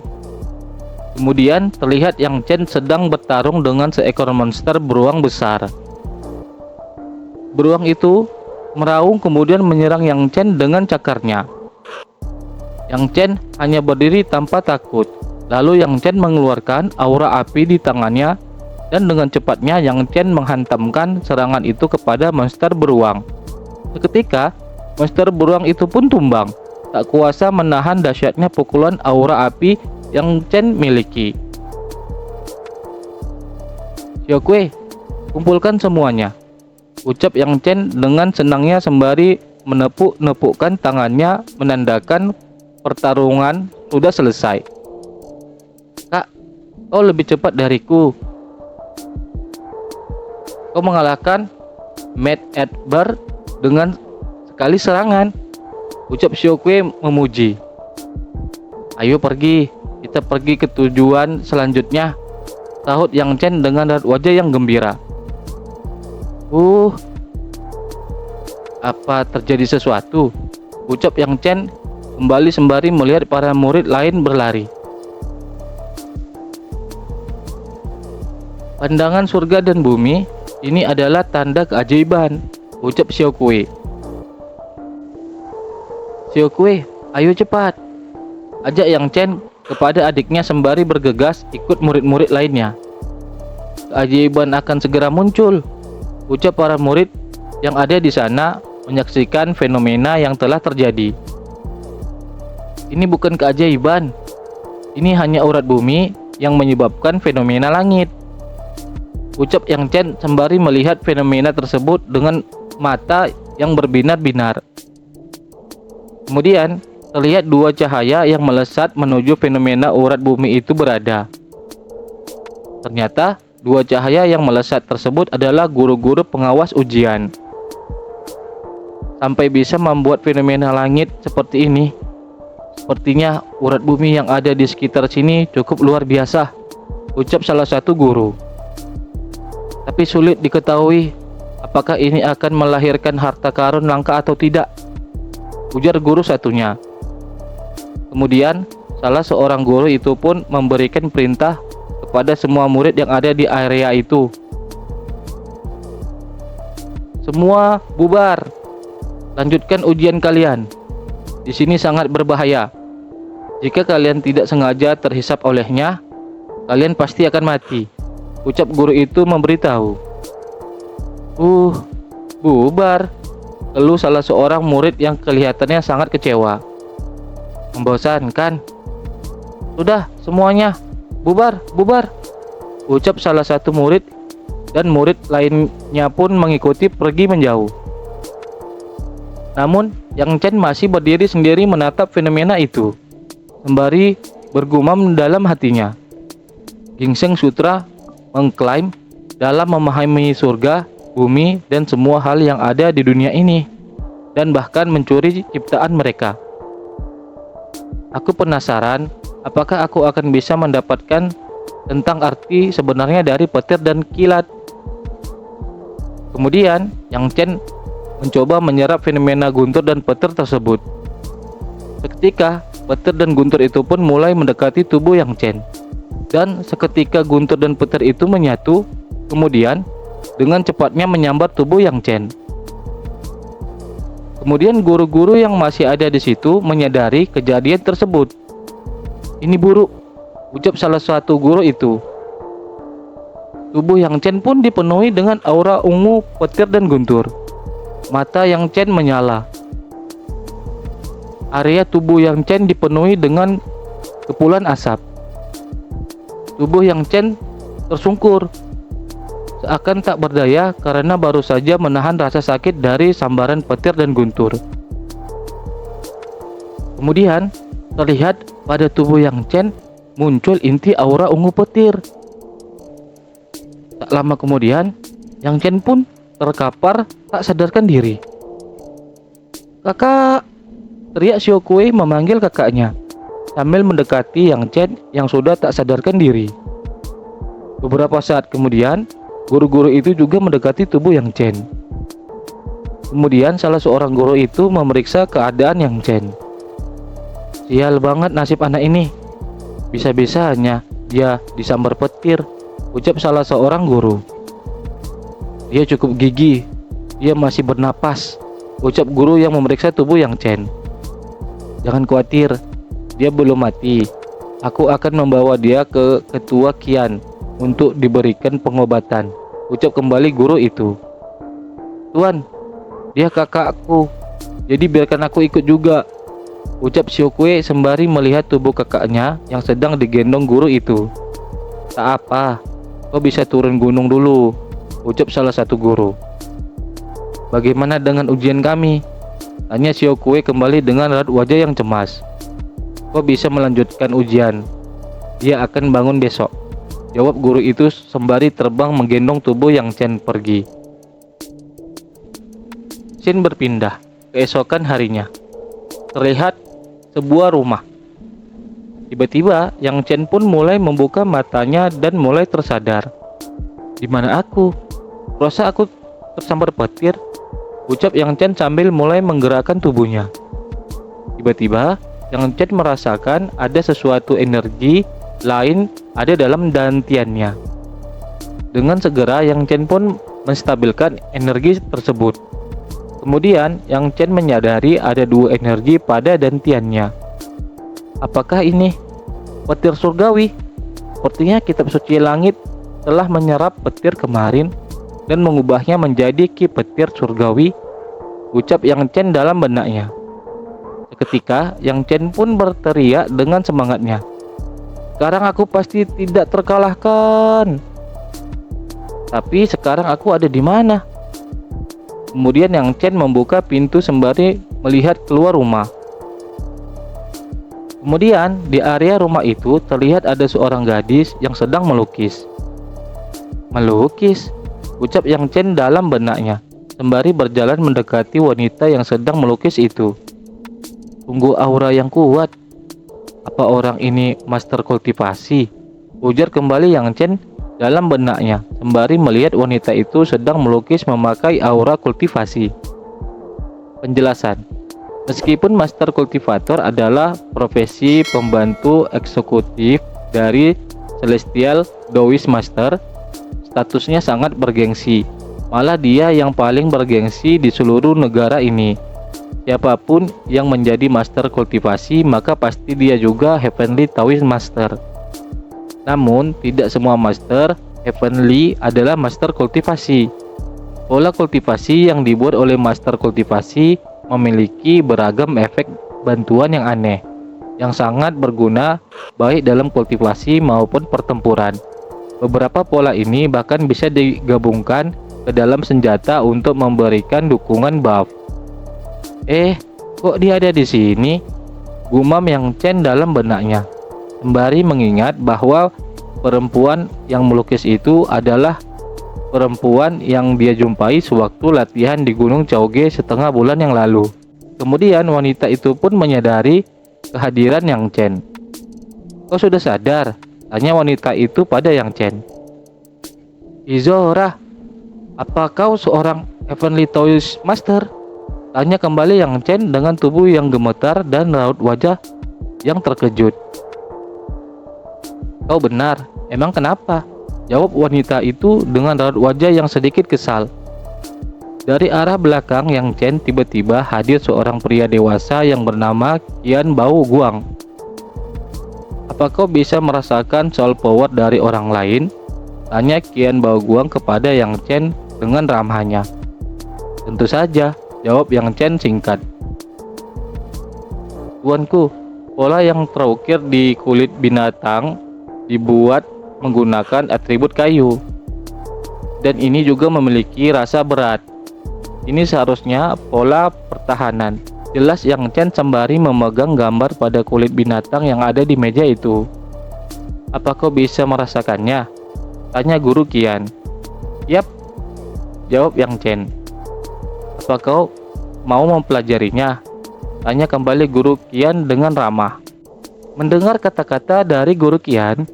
Kemudian terlihat Yang Chen sedang bertarung dengan seekor monster beruang besar. Beruang itu meraung kemudian menyerang Yang Chen dengan cakarnya. Yang Chen hanya berdiri tanpa takut. Lalu Yang Chen mengeluarkan aura api di tangannya dan dengan cepatnya Yang Chen menghantamkan serangan itu kepada monster beruang. Seketika, monster beruang itu pun tumbang, tak kuasa menahan dahsyatnya pukulan aura api yang Chen miliki. Xiao Kue, kumpulkan semuanya, ucap Yang Chen dengan senangnya sembari menepuk-nepukkan tangannya menandakan pertarungan sudah selesai. Kak, kau lebih cepat dariku. Kau mengalahkan Matt Edward dengan sekali serangan, ucap Xiao Kue memuji. Ayo pergi, kita pergi ke tujuan selanjutnya, sahut Yang Chen dengan raut wajah yang gembira. Apa terjadi sesuatu? Ucap Yang Chen kembali sembari melihat para murid lain berlari. Pandangan surga dan bumi ini adalah tanda keajaiban, ucap Xiaokui. Xiaokui, ayo cepat, ajak Yang Chen kepada adiknya sembari bergegas ikut murid-murid lainnya. Keajaiban akan segera muncul, ucap para murid yang ada di sana menyaksikan fenomena yang telah terjadi. Ini bukan keajaiban, ini hanya urat bumi yang menyebabkan fenomena langit, ucap Yang Chen sembari melihat fenomena tersebut dengan mata yang berbinar-binar. Kemudian terlihat dua cahaya yang melesat menuju fenomena urat bumi itu berada. Ternyata dua cahaya yang melesat tersebut adalah guru-guru pengawas ujian. Sampai bisa membuat fenomena langit seperti ini, sepertinya urat bumi yang ada di sekitar sini cukup luar biasa, ucap salah satu guru. Tapi sulit diketahui apakah ini akan melahirkan harta karun langka atau tidak, ujar guru satunya. Kemudian salah seorang guru itu pun memberikan perintah kepada semua murid yang ada di area itu. Semua bubar, lanjutkan ujian kalian. Di sini sangat berbahaya. Jika kalian tidak sengaja terhisap olehnya, kalian pasti akan mati, ucap guru itu memberitahu. Bubar, keluh salah seorang murid yang kelihatannya sangat kecewa. Membosankan. Sudah, semuanya bubar, ucap salah satu murid, dan murid lainnya pun mengikuti pergi menjauh. Namun, Yang Chen masih berdiri sendiri menatap fenomena itu, sembari bergumam dalam hatinya. Ginseng Sutra mengklaim dalam memahami surga, bumi, dan semua hal yang ada di dunia ini, dan bahkan mencuri ciptaan mereka. Aku penasaran apakah aku akan bisa mendapatkan tentang arti sebenarnya dari petir dan kilat. Kemudian Yang Chen mencoba menyerap fenomena guntur dan petir tersebut. Seketika petir dan guntur itu pun mulai mendekati tubuh Yang Chen, dan seketika guntur dan petir itu menyatu, kemudian dengan cepatnya menyambar tubuh Yang Chen. Kemudian guru-guru yang masih ada di situ menyadari kejadian tersebut. Ini buruk, ucap salah satu guru itu. Tubuh Yang Chen pun dipenuhi dengan aura ungu, petir dan guntur. Mata Yang Chen menyala. Area tubuh Yang Chen dipenuhi dengan kepulan asap. Tubuh Yang Chen tersungkur, seakan tak berdaya karena baru saja menahan rasa sakit dari sambaran petir dan guntur. Kemudian terlihat pada tubuh Yang Chen muncul inti aura ungu petir. Tak lama kemudian Yang Chen pun terkapar tak sadarkan diri. "Kakak!" teriak Xiaokui memanggil kakaknya sambil mendekati Yang Chen yang sudah tak sadarkan diri. Beberapa saat kemudian guru-guru itu juga mendekati tubuh Yang Chen. Kemudian salah seorang guru itu memeriksa keadaan Yang Chen. "Sial banget nasib anak ini. Bisa-bisanya dia disambar petir," ucap salah seorang guru. "Dia cukup gigih. Dia masih bernapas," ucap guru yang memeriksa tubuh Yang Chen. "Jangan khawatir, dia belum mati. Aku akan membawa dia ke ketua Qian untuk diberikan pengobatan," ucap kembali guru itu. "Tuan, dia kakakku, jadi biarkan aku ikut juga," ucap Xiaokui sembari melihat tubuh kakaknya yang sedang digendong guru itu. "Tak apa, kau bisa turun gunung dulu," ucap salah satu guru. "Bagaimana dengan ujian kami?" tanya Xiaokui kembali dengan raut wajah yang cemas. "Kau bisa melanjutkan ujian. Dia akan bangun besok," jawab guru itu sembari terbang menggendong tubuh Yang Chen pergi. Scene berpindah. Keesokan harinya, terlihat sebuah rumah. Tiba-tiba Yang Chen pun mulai membuka matanya dan mulai tersadar. "Di mana aku? Rasa aku tersambar petir," ucap Yang Chen sambil mulai menggerakkan tubuhnya. Tiba-tiba Yang Chen merasakan ada sesuatu energi lain ada dalam dantiannya. Dengan segera Yang Chen pun menstabilkan energi tersebut. Kemudian Yang Chen menyadari ada dua energi pada dantiannya. Apakah ini petir surgawi? Sepertinya kitab suci langit telah menyerap petir kemarin dan mengubahnya menjadi ki petir surgawi, ucap Yang Chen dalam benaknya. Seketika Yang Chen pun berteriak dengan semangatnya, "Sekarang aku pasti tidak terkalahkan. Tapi sekarang aku ada di mana?" Kemudian Yang Chen membuka pintu sembari melihat keluar rumah. Kemudian di area rumah itu terlihat ada seorang gadis yang sedang melukis. "Melukis?" ucap Yang Chen dalam benaknya, sembari berjalan mendekati wanita yang sedang melukis itu. "Sungguh aura yang kuat. Apa orang ini master kultivasi?" ujar kembali Yang Chen dalam benaknya, sembari melihat wanita itu sedang melukis memakai aura kultivasi. Penjelasan: meskipun master kultivator adalah profesi pembantu eksekutif dari Celestial Dois Master, statusnya sangat bergengsi. Malah dia yang paling bergengsi di seluruh negara ini. Siapapun yang menjadi master kultivasi, maka pasti dia juga Heavenly Taoist Master. Namun, tidak semua master Heavenly adalah master kultivasi. Pola kultivasi yang dibuat oleh master kultivasi memiliki beragam efek bantuan yang aneh, yang sangat berguna baik dalam kultivasi maupun pertempuran. Beberapa pola ini bahkan bisa digabungkan ke dalam senjata untuk memberikan dukungan buff. Kok dia ada di sini? Gumam Yang Chen dalam benaknya, sembari mengingat bahwa perempuan yang melukis itu adalah perempuan yang dia jumpai sewaktu latihan di Gunung Chaoge setengah bulan yang lalu. Kemudian wanita itu pun menyadari kehadiran Yang Chen. "Kau sudah sadar?" tanya wanita itu pada Yang Chen. "Izora, apa kau seorang Heavenly Taoist Master?" tanya kembali Yang Chen dengan tubuh yang gemetar dan raut wajah yang terkejut. "Kau benar, emang kenapa?" jawab wanita itu dengan raut wajah yang sedikit kesal. Dari arah belakang Yang Chen tiba-tiba hadir seorang pria dewasa yang bernama Qian Bao Guang. "Apa kau bisa merasakan soul power dari orang lain?" tanya Qian Bao Guang kepada Yang Chen dengan ramahnya. "Tentu saja," jawab Yang Chen singkat. "Tuanku, pola yang terukir di kulit binatang dibuat menggunakan atribut kayu, dan ini juga memiliki rasa berat. Ini seharusnya pola pertahanan," jelas Yang Chen sembari memegang gambar pada kulit binatang yang ada di meja itu. "Apa kau bisa merasakannya?" tanya guru Qian. "Yap," jawab Yang Chen. "Apa kau mau mempelajarinya?" tanya kembali guru Qian dengan ramah. Mendengar kata-kata dari guru Qian,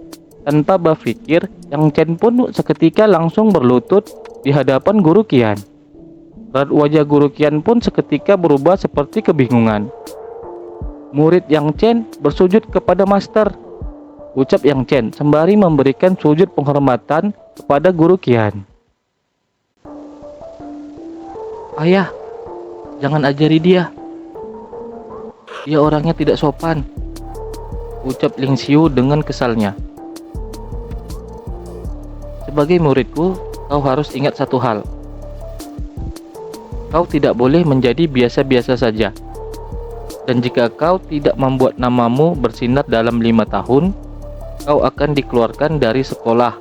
tanpa berpikir, Yang Chen pun seketika langsung berlutut di hadapan guru Qian. Raut wajah guru Qian pun seketika berubah seperti kebingungan. "Murid Yang Chen bersujud kepada master," ucap Yang Chen sembari memberikan sujud penghormatan kepada guru Qian. "Ayah, jangan ajari dia. Dia orangnya tidak sopan," ucap Ling Xiu dengan kesalnya. "Sebagai muridku, kau harus ingat satu hal. Kau tidak boleh menjadi biasa-biasa saja. Dan jika kau tidak membuat namamu bersinar dalam 5 tahun, kau akan dikeluarkan dari sekolah,"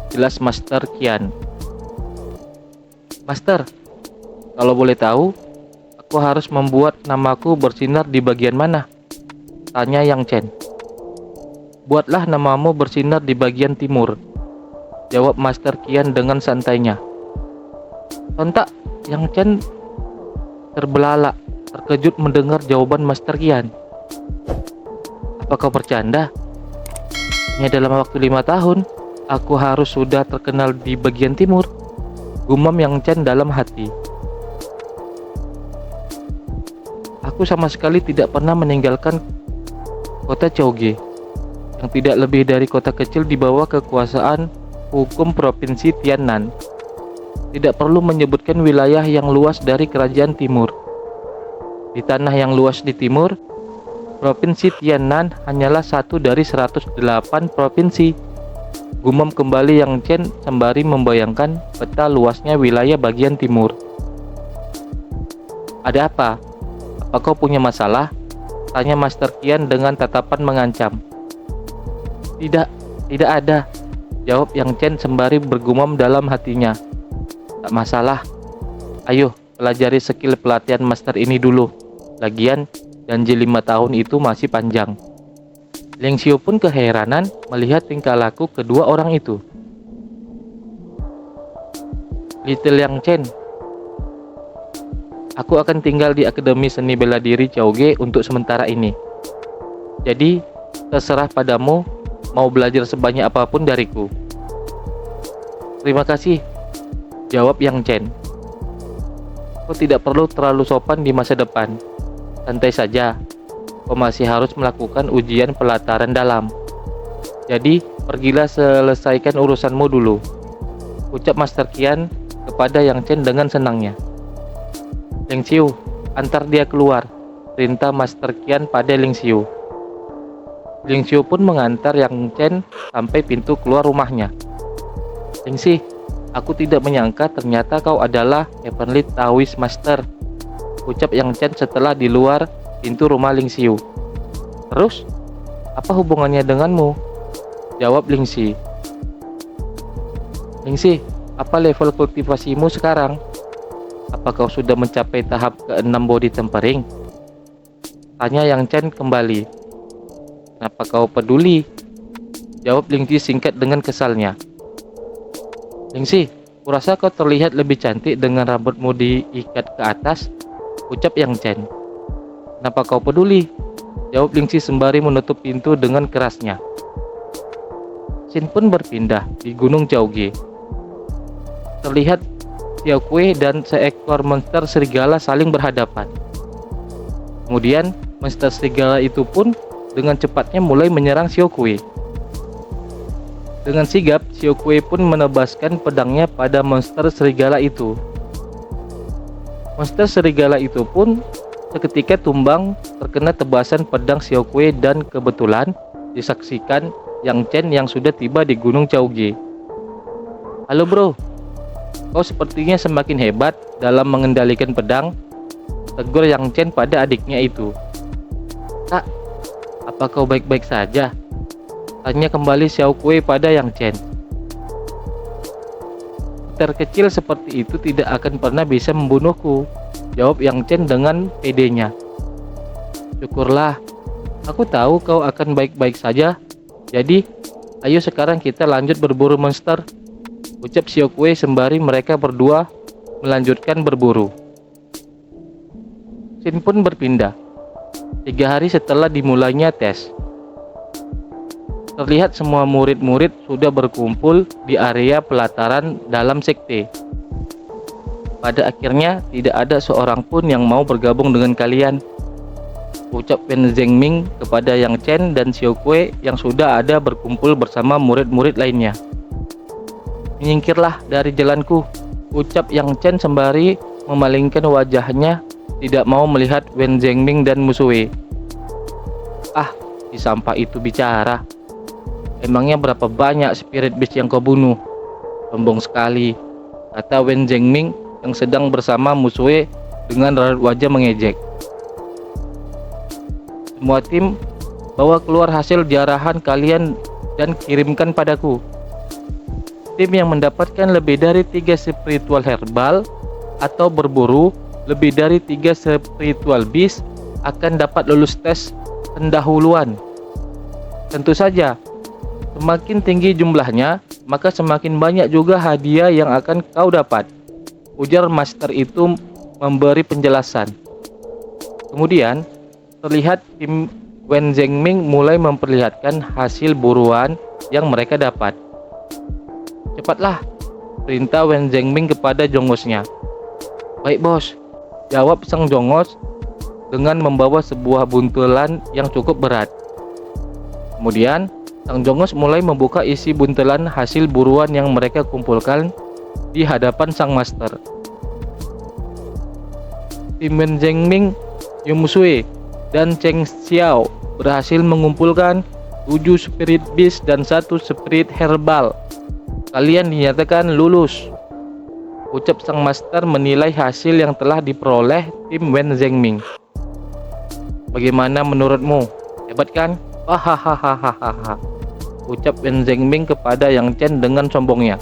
jelas Master Qian. "Master, kalau boleh tahu, aku harus membuat namaku bersinar di bagian mana?" tanya Yang Chen. "Buatlah namamu bersinar di bagian timur," jawab Master Qian dengan santainya. Sontak Yang Chen terbelalak, terkejut mendengar jawaban Master Qian. "Apa kau bercanda? Hanya dalam waktu 5 tahun, aku harus sudah terkenal di bagian timur," gumam Yang Chen dalam hati. "Aku sama sekali tidak pernah meninggalkan kota Chaoge, yang tidak lebih dari kota kecil di bawah kekuasaan hukum Provinsi Tiannan. Tidak perlu menyebutkan wilayah yang luas dari Kerajaan Timur. Di tanah yang luas di timur, Provinsi Tiannan hanyalah satu dari 108 provinsi. Gumam kembali Yang Chen sembari membayangkan peta luasnya wilayah bagian timur. Ada apa? Apa kau punya masalah? Tanya Master Qian dengan tatapan mengancam. Tidak ada, jawab Yang Chen sembari bergumam dalam hatinya. Tak masalah. Ayo, pelajari skill pelatihan master ini dulu. Lagian, janji 5 tahun itu masih panjang. Ling Xiu pun keheranan melihat tingkah laku kedua orang itu. Little Yang Chen, aku akan tinggal di Akademi Seni Bela Diri Qiaoge untuk sementara ini. Jadi, terserah padamu mau belajar sebanyak apapun dariku. Terima kasih, jawab Yang Chen. Kau tidak perlu terlalu sopan di masa depan. Santai saja, kau masih harus melakukan ujian pelataran dalam. Jadi, pergilah selesaikan urusanmu dulu, ucap Master Qian kepada Yang Chen dengan senangnya. Ling Xiu, antar dia keluar, perintah Master Qian pada Ling Xiu. Ling Xiu pun mengantar Yang Chen sampai pintu keluar rumahnya. Ling Xi, aku tidak menyangka ternyata kau adalah Heavenly Taoist Master, ucap Yang Chen setelah di luar pintu rumah Ling Xiu. Terus, apa hubungannya denganmu? Jawab Ling Xi. Ling Xi, apa level kultivasimu sekarang? Apa kau sudah mencapai tahap ke-6 body tempering? Tanya Yang Chen kembali. Kenapa kau peduli? Jawab Ling Xi singkat dengan kesalnya. Ling Xi, kurasa kau terlihat lebih cantik dengan rambutmu diikat ke atas, ucap Yang Chen. Kenapa kau peduli? Jawab Ling Xi sembari menutup pintu dengan kerasnya. Scene pun berpindah di Gunung Qiaoge. Terlihat Xiao Kuei dan seekor monster serigala saling berhadapan. Kemudian, monster serigala itu pun dengan cepatnya mulai menyerang Xiao Kuei. Dengan sigap, Xiao Kuei pun menebaskan pedangnya pada monster serigala itu. Monster serigala itu pun seketika tumbang terkena tebasan pedang Xiao Kuei dan kebetulan disaksikan Yang Chen yang sudah tiba di Gunung Qiaoge. Halo bro, kau sepertinya semakin hebat dalam mengendalikan pedang, tegur Yang Chen pada adiknya itu. Tak, apa kau baik-baik saja? Tanya kembali Xiao Kuei pada Yang Chen. Terkecil seperti itu tidak akan pernah bisa membunuhku, jawab Yang Chen dengan pedenya. Syukurlah, aku tahu kau akan baik-baik saja. Jadi, ayo sekarang kita lanjut berburu monster, ucap Xiao Kuei sembari mereka berdua melanjutkan berburu. Scene pun berpindah. 3 hari setelah dimulainya tes. Terlihat semua murid-murid sudah berkumpul di area pelataran dalam sekte. Pada akhirnya tidak ada seorang pun yang mau bergabung dengan kalian, ucap Wen Zhengming kepada Yang Chen dan Xiao Kuei yang sudah ada berkumpul bersama murid-murid lainnya. Menyingkirlah dari jalanku, ucap Yang Chen sembari memalingkan wajahnya tidak mau melihat Wen Zhengming dan musuhnya. Ah, si sampah itu bicara. Emangnya berapa banyak spirit beast yang kau bunuh? Sombong sekali, kata Wen Zhengming yang sedang bersama musuhnya dengan raut wajah mengejek. Semua tim, bawa keluar hasil jarahan kalian dan kirimkan padaku. Tim yang mendapatkan lebih dari 3 spiritual herbal atau berburu lebih dari 3 spiritual beast akan dapat lulus tes pendahuluan. Tentu saja, semakin tinggi jumlahnya, maka semakin banyak juga hadiah yang akan kau dapat, ujar master itu memberi penjelasan. Kemudian, terlihat tim Wen Zhengming mulai memperlihatkan hasil buruan yang mereka dapat. Cepatlah, perintah Wen Zhengming kepada jongosnya. Baik bos, jawab sang jongos dengan membawa sebuah buntelan yang cukup berat. Kemudian, Sang Jongos mulai membuka isi buntelan hasil buruan yang mereka kumpulkan di hadapan sang master. Tim Wen Zhengming, Yu Musui, dan Cheng Xiao berhasil mengumpulkan 7 spirit beast dan 1 spirit herbal. Kalian dinyatakan lulus, ucap sang master menilai hasil yang telah diperoleh tim Wen Zhengming. Bagaimana menurutmu? Hebat kan? Hahaha, ucap Wen Zhengming kepada Yang Chen dengan sombongnya.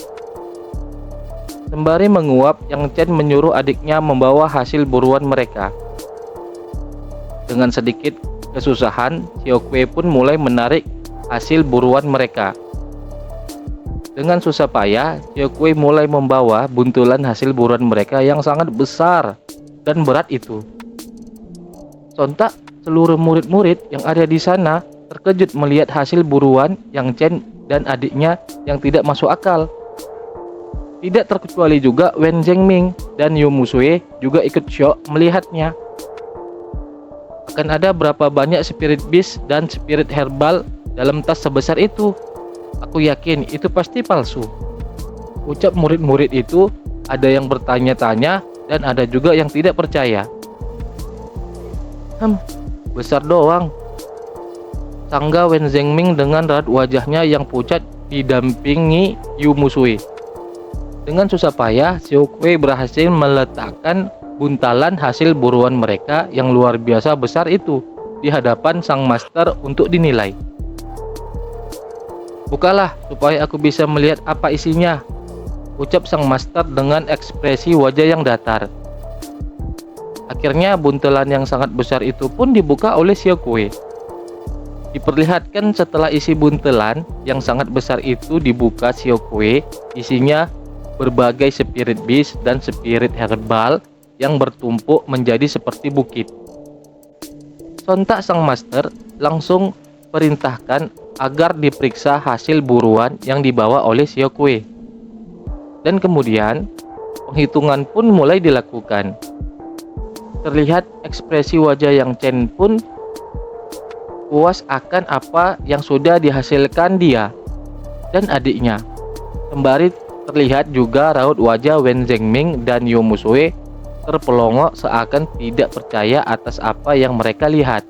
Sembari menguap, Yang Chen menyuruh adiknya membawa hasil buruan mereka. Dengan sedikit kesusahan, Xiao Kuei pun mulai menarik hasil buruan mereka. Dengan susah payah, Xiao Kuei mulai membawa buntulan hasil buruan mereka yang sangat besar dan berat itu. Sontak, seluruh murid-murid yang ada di sana terkejut melihat hasil buruan Yang Chen dan adiknya yang tidak masuk akal. Tidak terkecuali juga Wen Zhengming dan Yu Musui juga ikut syok melihatnya. Akan ada berapa banyak spirit beast dan spirit herbal dalam tas sebesar itu? Aku yakin itu pasti palsu, ucap murid-murid itu. Ada yang bertanya-tanya dan ada juga yang tidak percaya. Besar doang, sangga Wen Zhengming dengan raut wajahnya yang pucat didampingi Yu Musui. Dengan susah payah, Xiao Kuei berhasil meletakkan buntalan hasil buruan mereka yang luar biasa besar itu di hadapan sang master untuk dinilai. Bukalah supaya aku bisa melihat apa isinya, ucap sang master dengan ekspresi wajah yang datar. Akhirnya buntelan yang sangat besar itu pun dibuka oleh Xiao Kuei. Diperlihatkan setelah isi buntelan yang sangat besar itu dibuka Xiao Kuei, isinya berbagai spirit beast dan spirit herbal yang bertumpuk menjadi seperti bukit. Sontak sang master langsung perintahkan agar diperiksa hasil buruan yang dibawa oleh Xiao Kuei. Dan kemudian penghitungan pun mulai dilakukan. Terlihat ekspresi wajah Yang Chen pun puas akan apa yang sudah dihasilkan dia dan adiknya. Sembari terlihat juga raut wajah Wen Zhengming dan Yu Musui terpelongok seakan tidak percaya atas apa yang mereka lihat.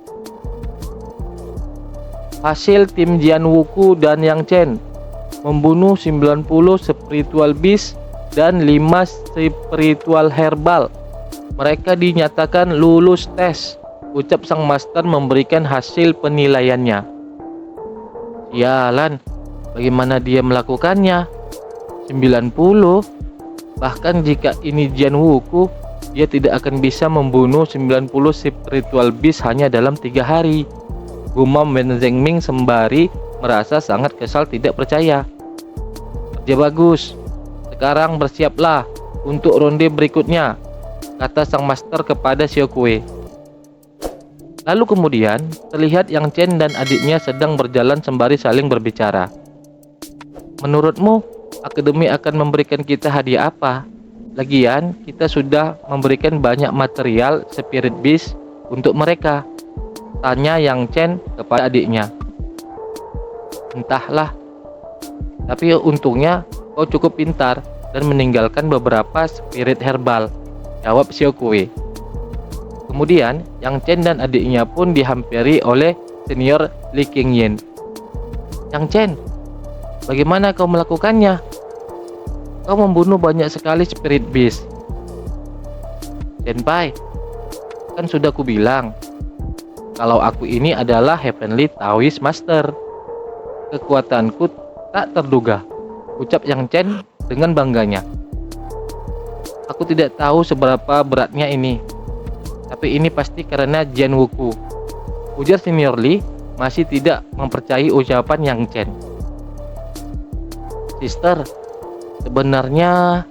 Hasil tim Jian Wuku dan Yang Chen membunuh 90 spiritual beast dan 5 spiritual herbal. Mereka dinyatakan lulus tes, ucap sang master memberikan hasil penilaiannya. Sialan, bagaimana dia melakukannya? 90? Bahkan jika ini Jian Wuku, dia tidak akan bisa membunuh 90 spiritual beast hanya dalam 3 hari. Gumam Wen Zhengming sembari merasa sangat kesal tidak percaya. Kerja bagus. Sekarang bersiaplah untuk ronde berikutnya, kata sang master kepada Xiao Kuei. Lalu kemudian terlihat Yang Chen dan adiknya sedang berjalan sembari saling berbicara. Menurutmu akademi akan memberikan kita hadiah apa? Lagian kita sudah memberikan banyak material spirit beast untuk mereka, tanya Yang Chen kepada adiknya. Entahlah, tapi untungnya kau cukup pintar dan meninggalkan beberapa spirit herbal, jawab Xiao Kuei. Kemudian Yang Chen dan adiknya pun dihampiri oleh senior Li Qingyin. Yang Chen, bagaimana kau melakukannya? Kau membunuh banyak sekali spirit beast. Senpai, kan sudah kubilang kalau aku ini adalah Heavenly Taoist Master. Kekuatanku tak terduga, ucap Yang Chen dengan bangganya. Aku tidak tahu seberapa beratnya ini, tapi ini pasti karena Jian Wuku, ujar senior Li masih tidak mempercayai ucapan Yang Chen. Sister, sebenarnya,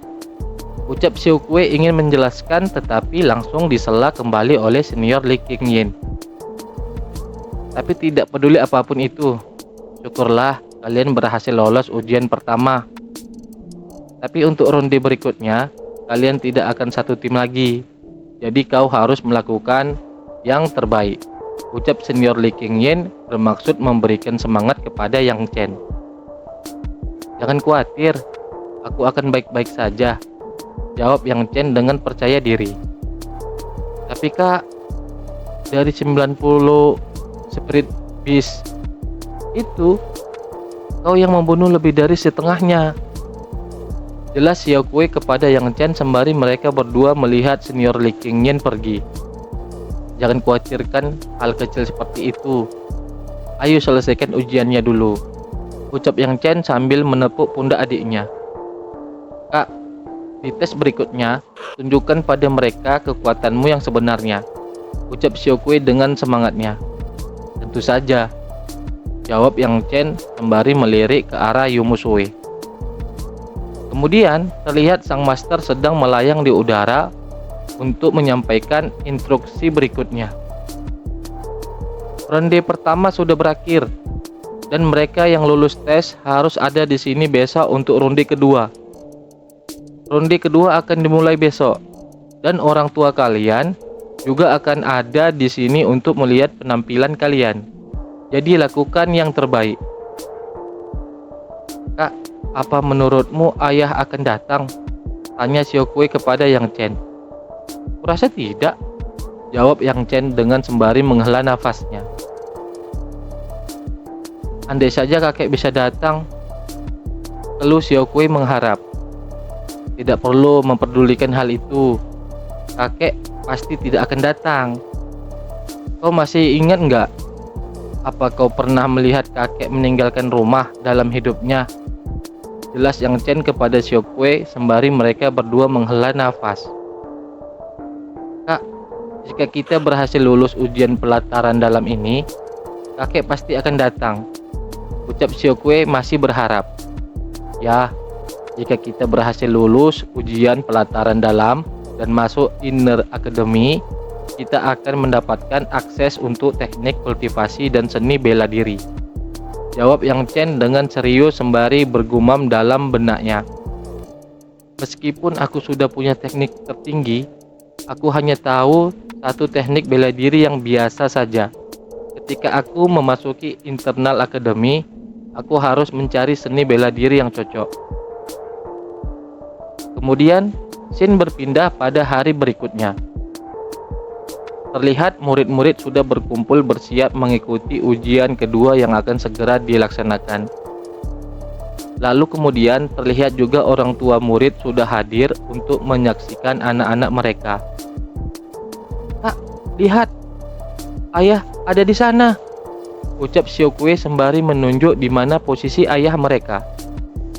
ucap Xiao Kuei ingin menjelaskan tetapi langsung disela kembali oleh senior Li Qingyin. Tapi tidak peduli apapun itu, syukurlah kalian berhasil lolos ujian pertama. Tapi untuk ronde berikutnya, kalian tidak akan satu tim lagi. Jadi kau harus melakukan yang terbaik. Ucap senior Li Qingyin bermaksud memberikan semangat kepada Yang Chen. Jangan khawatir, aku akan baik-baik saja, jawab Yang Chen dengan percaya diri. Tapi kak, dari 90 Spirit Beast itu, kau yang membunuh lebih dari setengahnya. Jelas Xiao Kuei kepada Yang Chen sembari mereka berdua melihat senior Li Qingyin pergi. Jangan khawatirkan hal kecil seperti itu. Ayo selesaikan ujiannya dulu, ucap Yang Chen sambil menepuk pundak adiknya. Kak, di tes berikutnya, tunjukkan pada mereka kekuatanmu yang sebenarnya, ucap Xiao Kuei dengan semangatnya. Tentu saja, jawab Yang Chen sembari melirik ke arah Yumusue. Kemudian terlihat sang master sedang melayang di udara untuk menyampaikan instruksi berikutnya. Ronde pertama sudah berakhir dan mereka yang lulus tes harus ada di sini besok untuk ronde kedua. Ronde kedua akan dimulai besok dan orang tua kalian juga akan ada di sini untuk melihat penampilan kalian. Jadi lakukan yang terbaik. Kak, apa menurutmu ayah akan datang? Tanya Xiao Kuei kepada Yang Chen. Kurasa tidak, jawab Yang Chen dengan sembari menghela nafasnya. Andai saja kakek bisa datang, keluh Xiao Kuei mengharap. Tidak perlu memperdulikan hal itu, kakek pasti tidak akan datang. Kau masih ingat nggak? Apa kau pernah melihat kakek meninggalkan rumah dalam hidupnya? Jelas Yang Chen kepada Xiao Kuei sembari mereka berdua menghela nafas. Kak, jika kita berhasil lulus ujian pelataran dalam ini, kakek pasti akan datang, ucap Xiao Kuei masih berharap. Ya, jika kita berhasil lulus ujian pelataran dalam dan masuk Inner Academy, kita akan mendapatkan akses untuk teknik kultivasi dan seni bela diri, jawab Yang Chen dengan serius sembari bergumam dalam benaknya. Meskipun aku sudah punya teknik tertinggi, aku hanya tahu satu teknik bela diri yang biasa saja. Ketika aku memasuki Internal Academy, aku harus mencari seni bela diri yang cocok. Kemudian, scene berpindah pada hari berikutnya. Terlihat murid-murid sudah berkumpul bersiap mengikuti ujian kedua yang akan segera dilaksanakan. Lalu kemudian terlihat juga orang tua murid sudah hadir untuk menyaksikan anak-anak mereka. Kak, lihat, ayah ada di sana, ucap Xiao Kuei sembari menunjuk di mana posisi ayah mereka.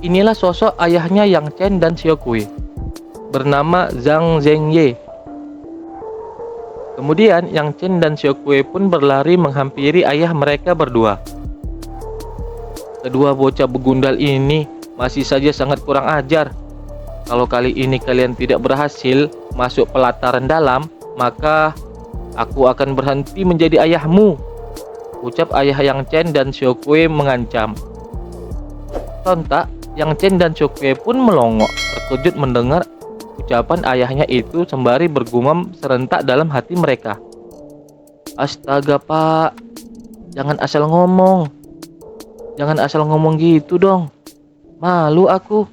Inilah sosok ayahnya Yang Chen dan Xiao Kuei, bernama Zhang Zhengye. Kemudian Yang Chen dan Xiao Kuei pun berlari menghampiri ayah mereka berdua. Kedua bocah begundal ini masih saja sangat kurang ajar. Kalau kali ini kalian tidak berhasil masuk pelataran dalam, maka aku akan berhenti menjadi ayahmu, ucap ayah Yang Chen dan Xiao Kuei mengancam. Sontak, Yang Chen dan Xiao Kuei pun melongok terkejut mendengar ucapan ayahnya itu sembari bergumam serentak dalam hati mereka. Astaga pak, jangan asal ngomong gitu dong, malu aku,